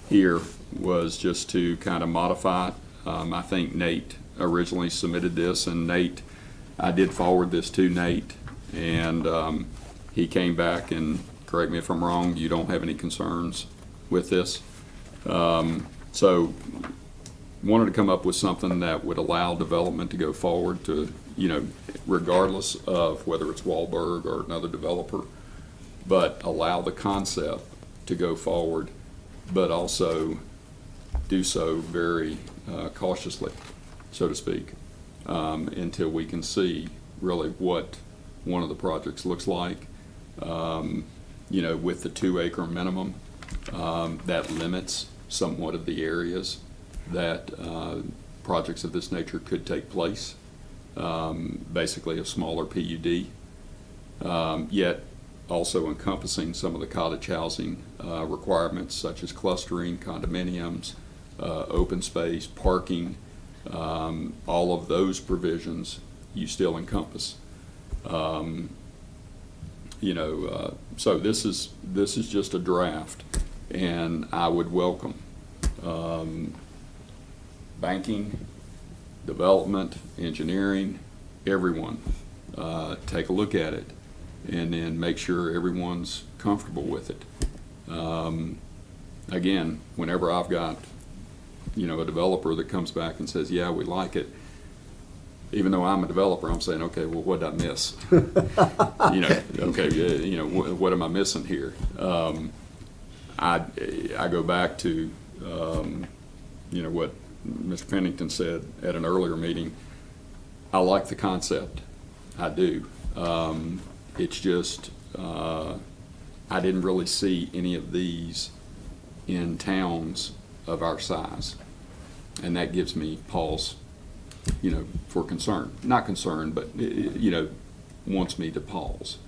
here was just to kind of modify it. I think Nate originally submitted this, and Nate, I did forward this to Nate, and he came back, and correct me if I'm wrong, you don't have any concerns with this. So wanted to come up with something that would allow development to go forward to, you know, regardless of whether it's Wahlberg or another developer, but allow the concept to go forward, but also do so very cautiously, so to speak, until we can see really what one of the projects looks like. You know, with the 2 acre minimum, that limits somewhat of the areas that projects of this nature could take place. Basically a smaller PUD, yet also encompassing some of the cottage housing requirements such as clustering, condominiums, open space, parking, all of those provisions you still encompass. So this is just a draft, and I would welcome banking, development, engineering, everyone, take a look at it and then make sure everyone's comfortable with it. Again, whenever I've got, a developer that comes back and says, yeah, we like it, even though I'm a developer, I'm saying, okay, well, what did I miss? What am I missing here? I go back to, what Mr. Pennington said at an earlier meeting. I like the concept. I do. It's just, I didn't really see any of these in towns of our size. And that gives me pause, for concern. Not concern, but, wants me to pause.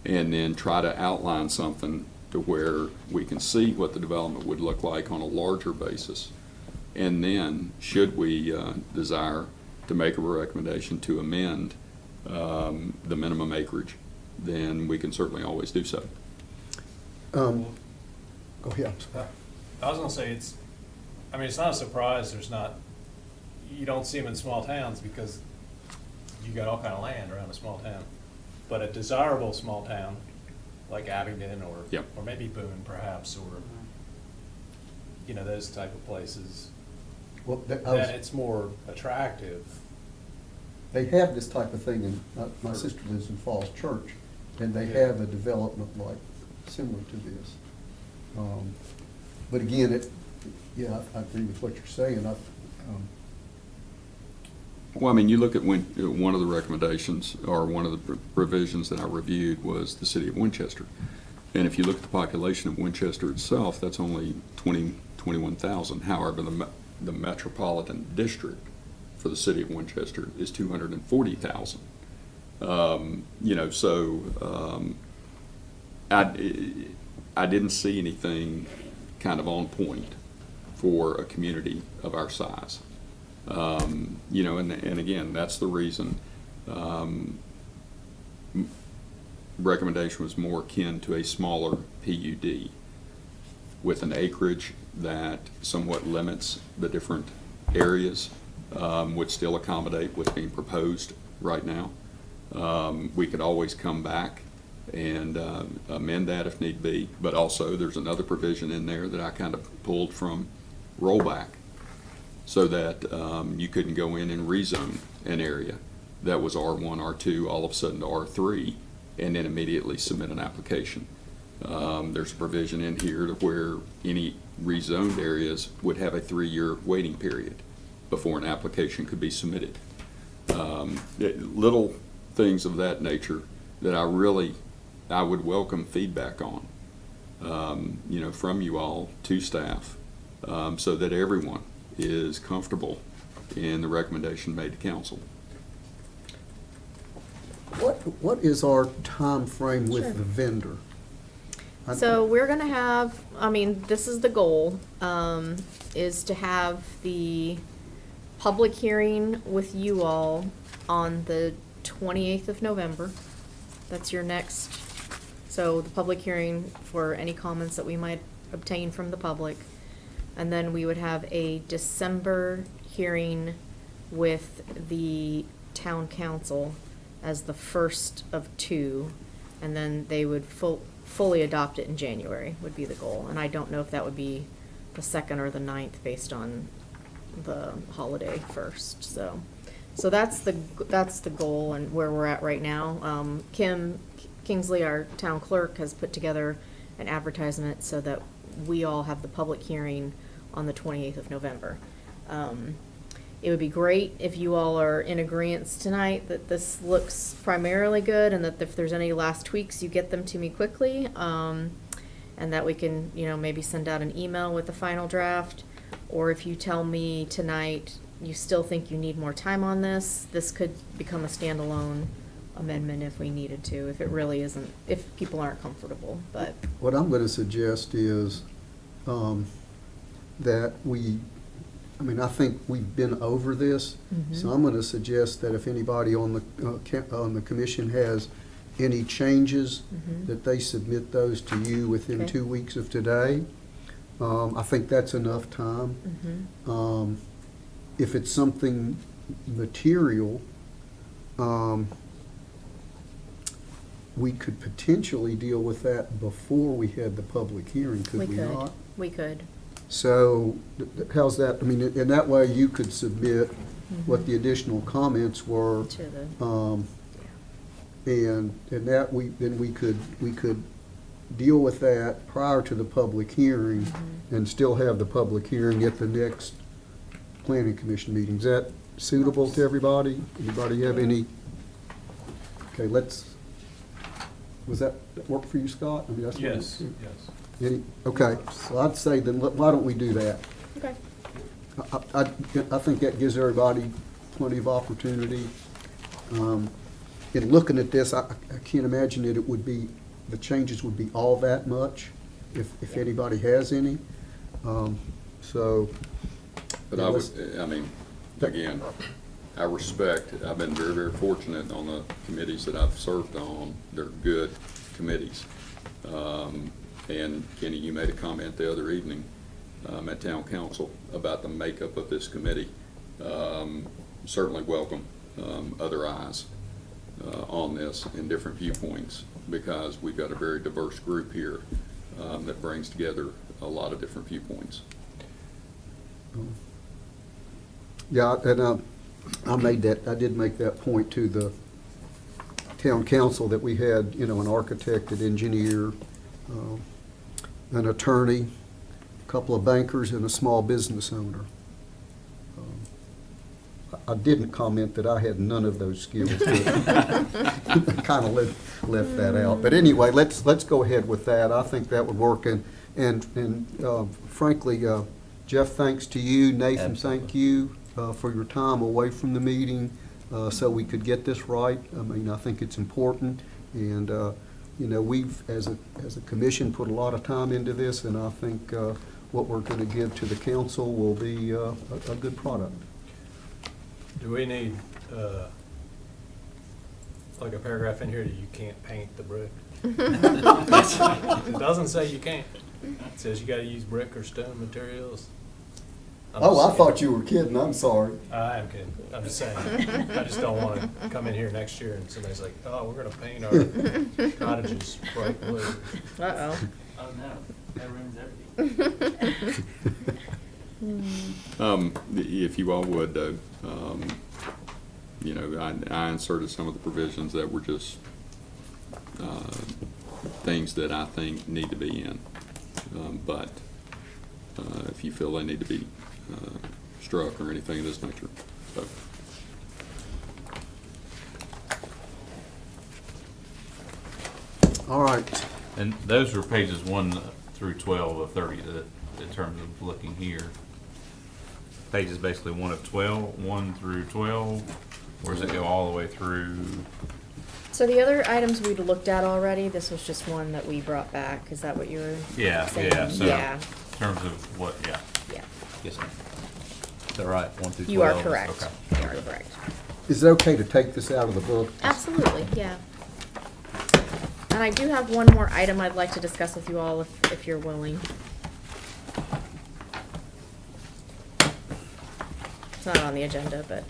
And then try to outline something to where we can see what the development would look like on a larger basis. And then, should we desire to make a recommendation to amend the minimum acreage, then we can certainly always do so. Go ahead. I was gonna say, it's not a surprise you don't see them in small towns because you got all kind of land around a small town. But a desirable small town, like Abingdon Yep. or maybe Boone perhaps, or, those type of places, Well, then it's more attractive. they have this type of thing, and my sister lives in Falls Church, and they Yeah. have a development like similar to this. But again, I agree with what you're saying. Well, you look at one of the recommendations, or one of the provisions that I reviewed was the city of Winchester. And if you look at the population of Winchester itself, that's only 21,000. However, the metropolitan district for the city of Winchester is 240,000. I didn't see anything kind of on point for a community of our size. And again, that's the reason recommendation was more akin to a smaller PUD with an acreage that somewhat limits the different areas, would still accommodate what's being proposed right now. We could always come back and amend that if need be, but also there's another provision in there that I kind of pulled from rollback, so that you couldn't go in and rezone an area that was R1, R2, all of a sudden to R3, and then immediately submit an application. There's a provision in here to where any rezoned areas would have a 3-year waiting period before an application could be submitted. Little things of that nature that I would welcome feedback on, from you all to staff, so that everyone is comfortable in the recommendation made to council. What is our time frame with Sure. the vendor? So we're gonna have, this is the goal, is to have the public hearing with you all on the 28th of November. That's your next, so the public hearing for any comments that we might obtain from the public. And then we would have a December hearing with the town council as the first of 2. And then they would fully adopt it in January, would be the goal. And I don't know if that would be the 2nd or the 9th based on the holiday first, so that's the goal and where we're at right now. Kim Kingsley, our town clerk, has put together an advertisement so that we all have the public hearing on the 28th of November. It would be great if you all are in agreement tonight that this looks primarily good, and that if there's any last tweaks, you get them to me quickly, and that we can, maybe send out an email with the final draft. or if you tell me tonight you still think you need more time on this, this could become a standalone amendment if we needed to, if it really isn't, if people aren't comfortable, but. What I'm gonna suggest is, that I think we've been over this, so I'm gonna suggest that if anybody on the commission has any changes, that they submit those to you within Okay. 2 weeks of today. I think that's enough time. If it's something material, we could potentially deal with that before we had the public hearing, could we not? We could. So, how's that, in that way, you could submit what the additional comments were, To the, and that then we could deal with that prior to the public hearing, and still have the public hearing at the next planning commission meeting. Is that suitable to everybody? Anybody have any? Okay, was that work for you, Scott? That's what Yes, it- yes. Okay, so I'd say then, why don't we do that? okay. I think that gives everybody plenty of opportunity. In looking at this, I can't imagine that the changes would be all that much, if anybody has any. So. But again, I respect, I've been very, very fortunate on the committees that I've served on. They're good committees. And Kenny, you made a comment the other evening at town council about the makeup of this committee. Certainly welcome other eyes on this and different viewpoints, because we've got a very diverse group here that brings together a lot of different viewpoints. Yeah, and I did make that point to the town council, that we had, an architect, an engineer, an attorney, a couple of bankers, and a small business owner. I didn't comment that I had none of those skills. Kind of left that out. But anyway, let's go ahead with that. I think that would work. And frankly, Jeff, thanks to you. Nathan, thank you for your time away from the meeting so we could get this right. I think it's important. And, we've, as a commission, put a lot of time into this, and I think what we're going to give to the council will be a good product. Do we need, like a paragraph in here that you can't paint the brick? It doesn't say you can't. It says you gotta use brick or stone materials. I thought you were kidding. I'm sorry. I am kidding. I'm just saying. I just don't wanna come in here next year and somebody's like, oh, we're gonna paint our cottages bright blue. Uh-oh. Oh no, that ruins everything. If you all would, though, I inserted some of the provisions that were just things that I think need to be in. But if you feel they need to be struck or anything of this nature, so. All right. And those were pages 1 through 12 of 30, in terms of looking here. Pages basically 1 through 12, or does it go all the way through? So the other items we'd looked at already, this was just one that we brought back. Is that what you were saying? So Yeah, in terms of what, yeah. yeah. Yes, ma'am. Is that right? 1 through 12? You are correct. Okay. You are correct. Is it okay to take this out of the book? Absolutely, yeah. And I do have one more item I'd like to discuss with you all if you're willing. It's not on the agenda, but.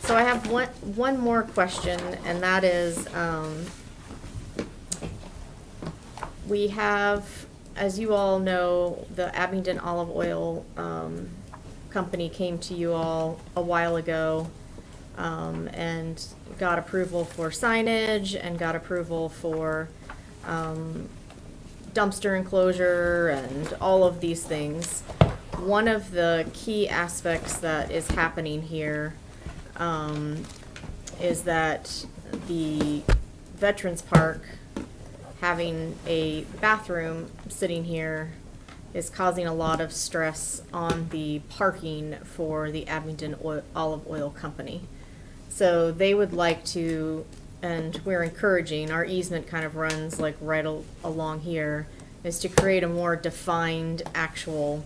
So I have one more question, and that is, we have, as you all know, the Abingdon Olive Oil Company came to you all a while ago and got approval for signage and got approval for dumpster enclosure and all of these things. One of the key aspects that is happening here is that the Veterans Park having a bathroom sitting here is causing a lot of stress on the parking for the Abingdon Olive Oil Company. So they would like to, and we're encouraging, our easement kind of runs like right along here, is to create a more defined actual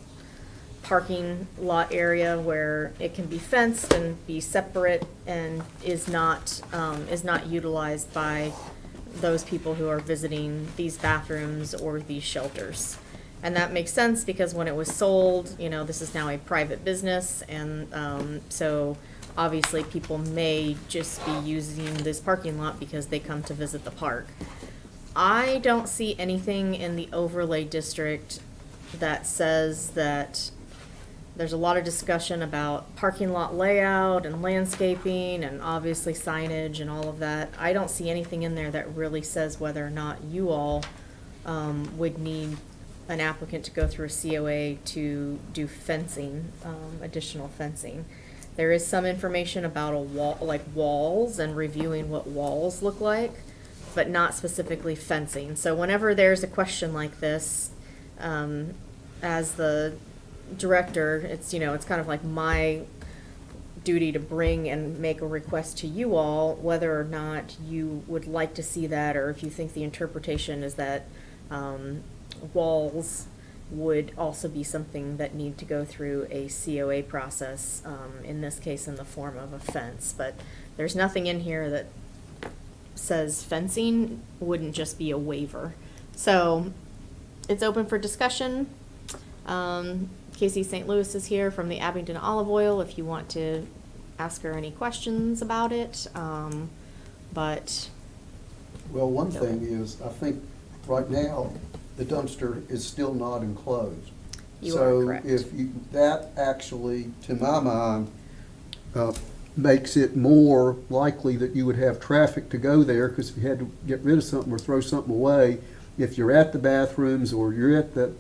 parking lot area where it can be fenced and be separate and is not utilized by those people who are visiting these bathrooms or these shelters. And that makes sense because when it was sold, you know, this is now a private business, and so obviously people may just be using this parking lot because they come to visit the park. I don't see anything in the overlay district that says that. There's a lot of discussion about parking lot layout and landscaping and obviously signage and all of that. I don't see anything in there that really says whether or not you all would need an applicant to go through a COA to do fencing, additional fencing. There is some information about a wall, like walls and reviewing what walls look like, but not specifically fencing. So whenever there's a question like this, as the director, it's, you know, it's kind of like my duty to bring and make a request to you all, whether or not you would like to see that, or if you think the interpretation is that walls would also be something that need to go through a COA process, in this case in the form of a fence. But there's nothing in here that says fencing wouldn't just be a waiver. So it's open for discussion. Casey St. Louis is here from the Abingdon Olive Oil if you want to ask her any questions about it. But Well, one thing is, I think right now, the dumpster is still not enclosed. You are correct. So if that actually, to my mind, makes it more likely that you would have traffic to go there, because if you had to get rid of something or throw something away, if you're at the bathrooms or you're at the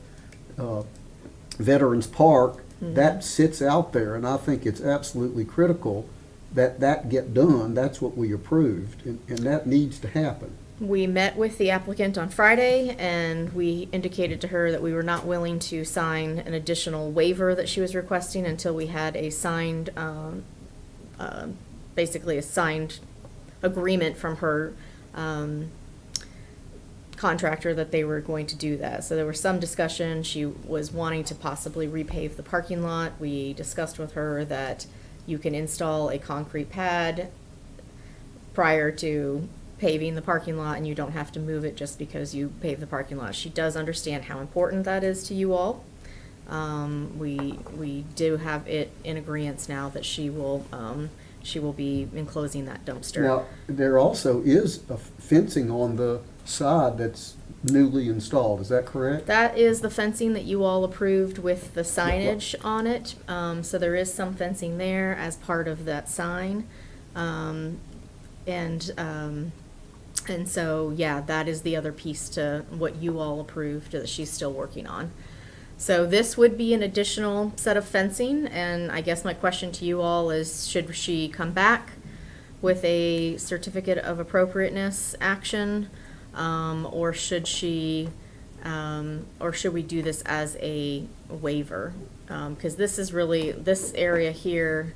Veterans Park, that sits out there, and I think it's absolutely critical that that get done. That's what we approved, and that needs to happen. we met with the applicant on Friday, and we indicated to her that we were not willing to sign an additional waiver that she was requesting until we had a signed, basically a signed agreement from her contractor that they were going to do that. So there was some discussion. She was wanting to possibly repave the parking lot. We discussed with her that you can install a concrete pad prior to paving the parking lot, and you don't have to move it just because you pave the parking lot. She does understand how important that is to you all. We do have it in agreeance now that she will be enclosing that dumpster. Now, there also is a fencing on the side that's newly installed, is that correct? That is the fencing that you all approved with the signage on it. So there is some fencing there as part of that sign. And so, yeah, that is the other piece to what you all approved that she's still working on. So this would be an additional set of fencing, and I guess my question to you all is, should she come back with a certificate of appropriateness action? Or should she, or should we do this as a waiver? Because this is really, this area here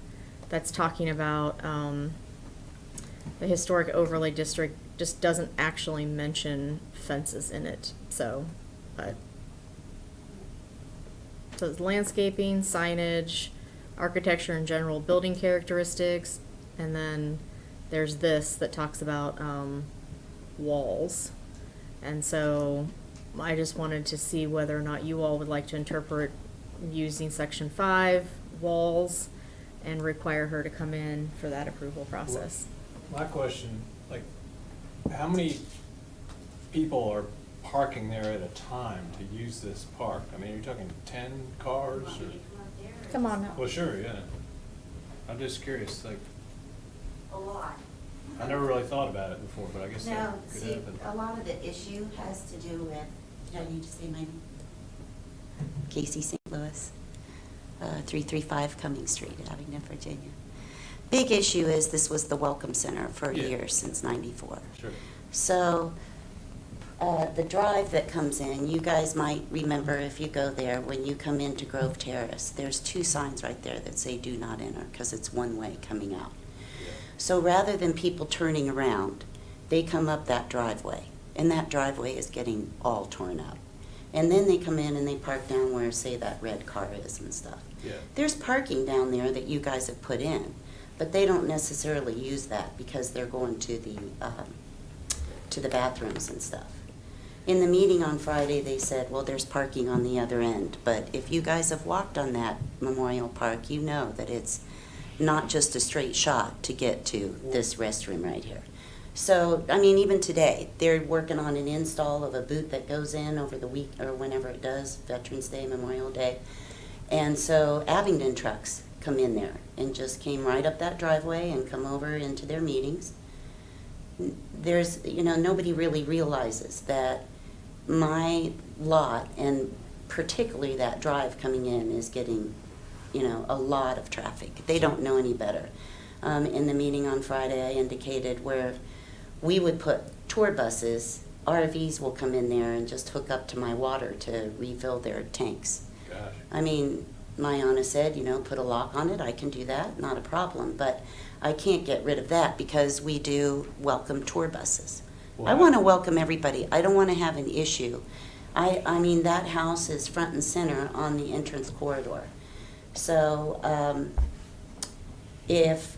that's talking about the historic overlay district just doesn't actually mention fences in it, so, but. So it's landscaping, signage, architecture and general building characteristics, and then there's this that talks about walls. And so I just wanted to see whether or not you all would like to interpret using section 5, walls, and require her to come in for that approval process. My question, like, how many people are parking there at a time to use this park? I mean, are you talking 10 cars or? Come on now. Well, sure, yeah. I'm just curious, like, A lot. I never really thought about it before, but I guess No, that could see, happen. a lot of the issue has to do with, you don't need to say my name. Casey St. Louis, 335 Cumming Street, Abingdon, Virginia. Big issue is this was the Welcome Center for Yeah. years, since '94. Sure. So The drive that comes in, you guys might remember if you go there, when you come into Grove Terrace, there's 2 signs right there that say do not enter, because it's one way coming out. So rather than people turning around, they come up that driveway, and that driveway is getting all torn up. And then they come in and they park down where, say, that red car is and stuff. Yeah. There's parking down there that you guys have put in, but they don't necessarily use that because they're going to the bathrooms and stuff. In the meeting on Friday, they said, well, there's parking on the other end, but if you guys have walked on that Memorial Park, you know that it's not just a straight shot to get to this restroom right here. So, I mean, even today, they're working on an install of a boot that goes in over the week, or whenever it does, Veterans Day, Memorial Day. And so Abingdon trucks come in there and just came right up that driveway and come over into their meetings. There's, nobody really realizes that my lot, and particularly that drive coming in, is getting, a lot of traffic. They don't know any better. In the meeting on Friday, I indicated where we would put tour buses, RVs will come in there and just hook up to my water to refill their tanks. Gosh. I mean, Mayana said, put a lock on it, I can do that, not a problem, but I can't get rid of that because we do welcome tour buses. I want to welcome everybody. I don't want to have an issue. I mean, that house is front and center on the entrance corridor. So, if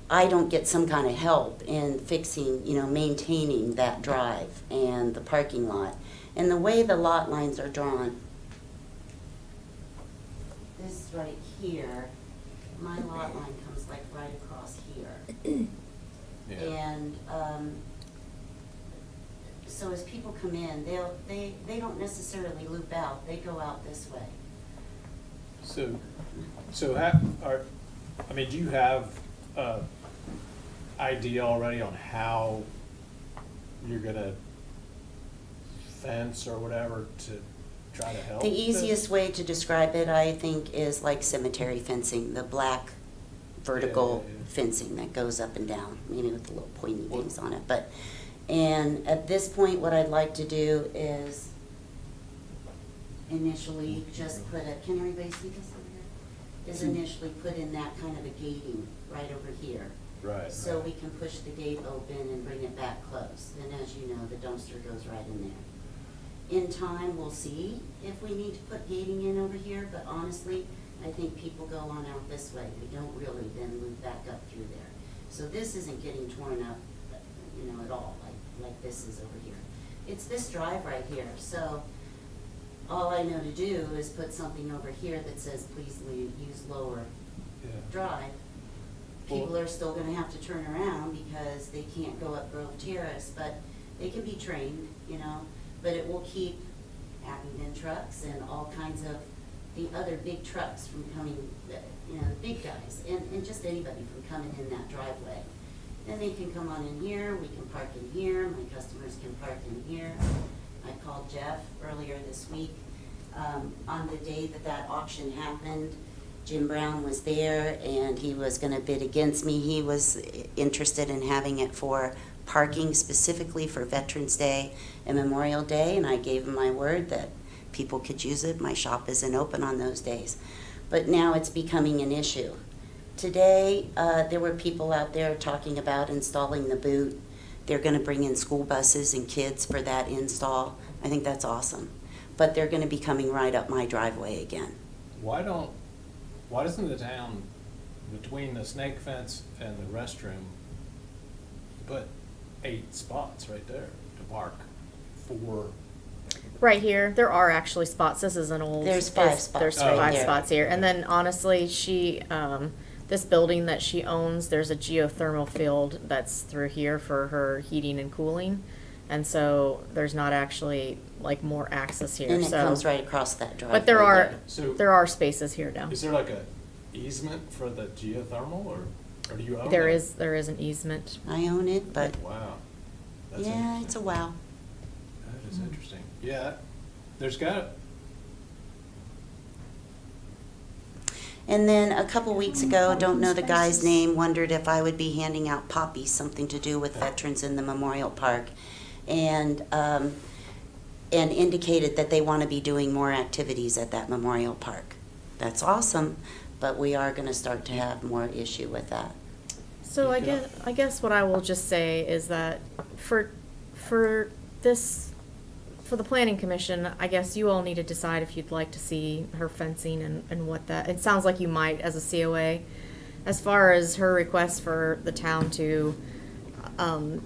I don't get some kind of help in fixing, maintaining that drive and the parking lot, and the way the lot lines are drawn, this right here, my lot line comes like right across here. Yeah. And so as people come in, they don't necessarily loop out, they go out this way. So do you have a idea already on how you're gonna fence or whatever to try to help? The this? easiest way to describe it, I think, is like cemetery fencing, the black vertical Yeah. fencing that goes up and down, maybe with the little pointy Well- things on it. And at this point, what I'd like to do is initially just put can everybody see this over here? Is initially put in that kind of a gating right over here. Right. So we can push the gate open and bring it back close. And as you know, the dumpster goes right in there. In time, we'll see if we need to put gating in over here, but honestly, I think people go on out this way. We don't really then move back up through there. So this isn't getting torn up, at all, like this is over here. It's this drive right here. So all I know to do is put something over here that says, please use lower Yeah. drive. People are still gonna have to turn around because they can't go up Grove Terrace, but they can be trained, but it will keep Abingdon trucks and all kinds of the other big trucks from coming, the big guys, and just anybody from coming in that driveway. Then they can come on in here, we can park in here, my customers can park in here. I called Jeff earlier this week, on the day that auction happened. Jim Brown was there and he was gonna bid against me. He was interested in having it for parking specifically for Veterans Day and Memorial Day, and I gave him my word that people could use it. My shop isn't open on those days. But now it's becoming an issue. Today, there were people out there talking about installing the boot. They're gonna bring in school buses and kids for that install. I think that's awesome. But they're gonna be coming right up my driveway again. Why doesn't the town, between the snake fence and the restroom, put 8 spots right there to park for? Right here, there are actually spots. This is an old. There's 5 spots There's right 5 there. spots here. And then honestly, this building that she owns, there's a geothermal field that's through here for her heating and cooling. And so there's not actually like more access here. And it So- comes right across that driveway. But there are, So- there are spaces here now. Is there like a easement for the geothermal or do you own There it? is an easement. I own it, but Wow. That's yeah, interesting. it's a wow. That is interesting. Yeah, there's got, And then a couple weeks ago, don't know the guy's name, wondered if I would be handing out poppies, something to do with veterans in the Memorial Park. and indicated that they want to be doing more activities at that memorial park. That's awesome, but we are going to start to have more issue with that. So I guess what I will just say is that for the planning commission, I guess you all need to decide if you'd like to see her fencing and what that, it sounds like you might as a COA. As far as her request for the town to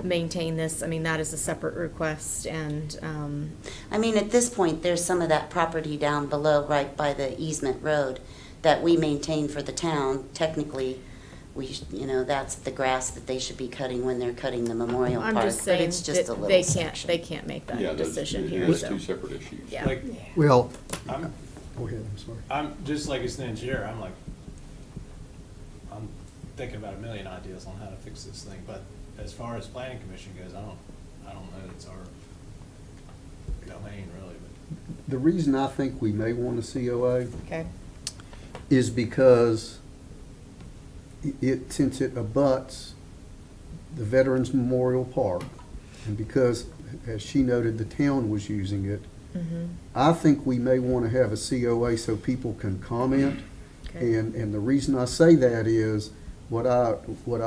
maintain this, I mean, that is a separate request, and I mean, at this point, there's some of that property down below, right by the easement road, that we maintain for the town. Technically, that's the grass that they should be cutting when they're cutting the memorial park. I'm just But saying it's just a that little they section. can't make Yeah, that decision it here, is so. two separate issues. Yeah. Like, Well, I'm, go ahead, I'm sorry. I'm, just like as an engineer, I'm thinking about a million ideas on how to fix this thing, but as far as planning commission goes, I don't know it's our domain really, but. The reason I think we may want a COA Okay. is because since it abuts the Veterans Memorial Park, and because, as she noted, the town was using it, I think we may want to have a COA so people can comment. Okay. And the reason I say that is, what I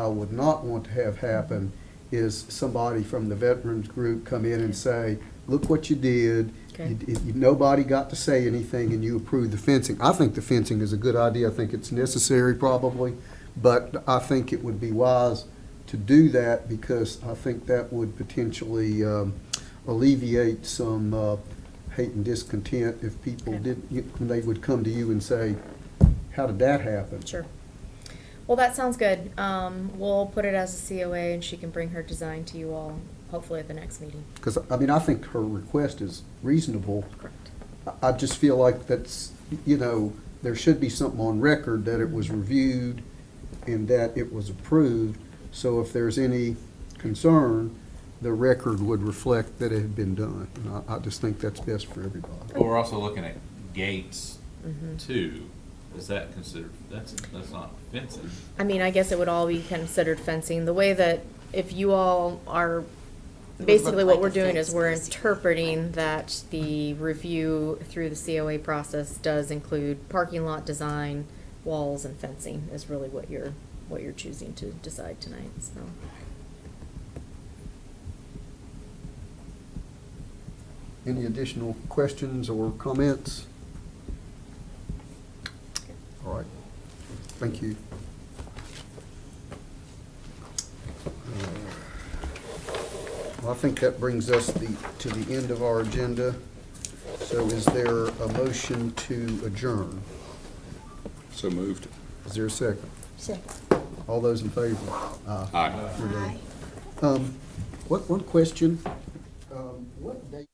would not want to have happen is somebody from the veterans group come in and say, look what you did. Okay. Nobody got to say anything and you approved the fencing. I think the fencing is a good idea. I think it's necessary probably, but I think it would be wise to do that because I think that would potentially alleviate some hate and discontent if people Okay. when they would come to you and say, how did that happen? Sure. Well, that sounds good. We'll put it as a COA, and she can bring her design to you all, hopefully at the next meeting. Because, I mean, I think her request is reasonable. Correct. I just feel like that's, there should be something on record that it was reviewed and that it was approved. So if there's any concern, the record would reflect that it had been done. And I just think that's best for everybody. But we're also looking at gates too. Is that considered, that's not fencing. I mean, I guess it would all be considered fencing. The way that, if you all are, would basically look what like we're a doing fence, is we're basically. interpreting that the review through the COA process does include parking lot design, walls, and fencing is really what you're choosing to decide tonight, so. Any additional questions or comments? All right. Thank you. Well, I think that brings us to the end of our agenda. So is there a motion to adjourn? So moved. Is there a second? Second. All those in favor? Aye. We're done. One question. What date?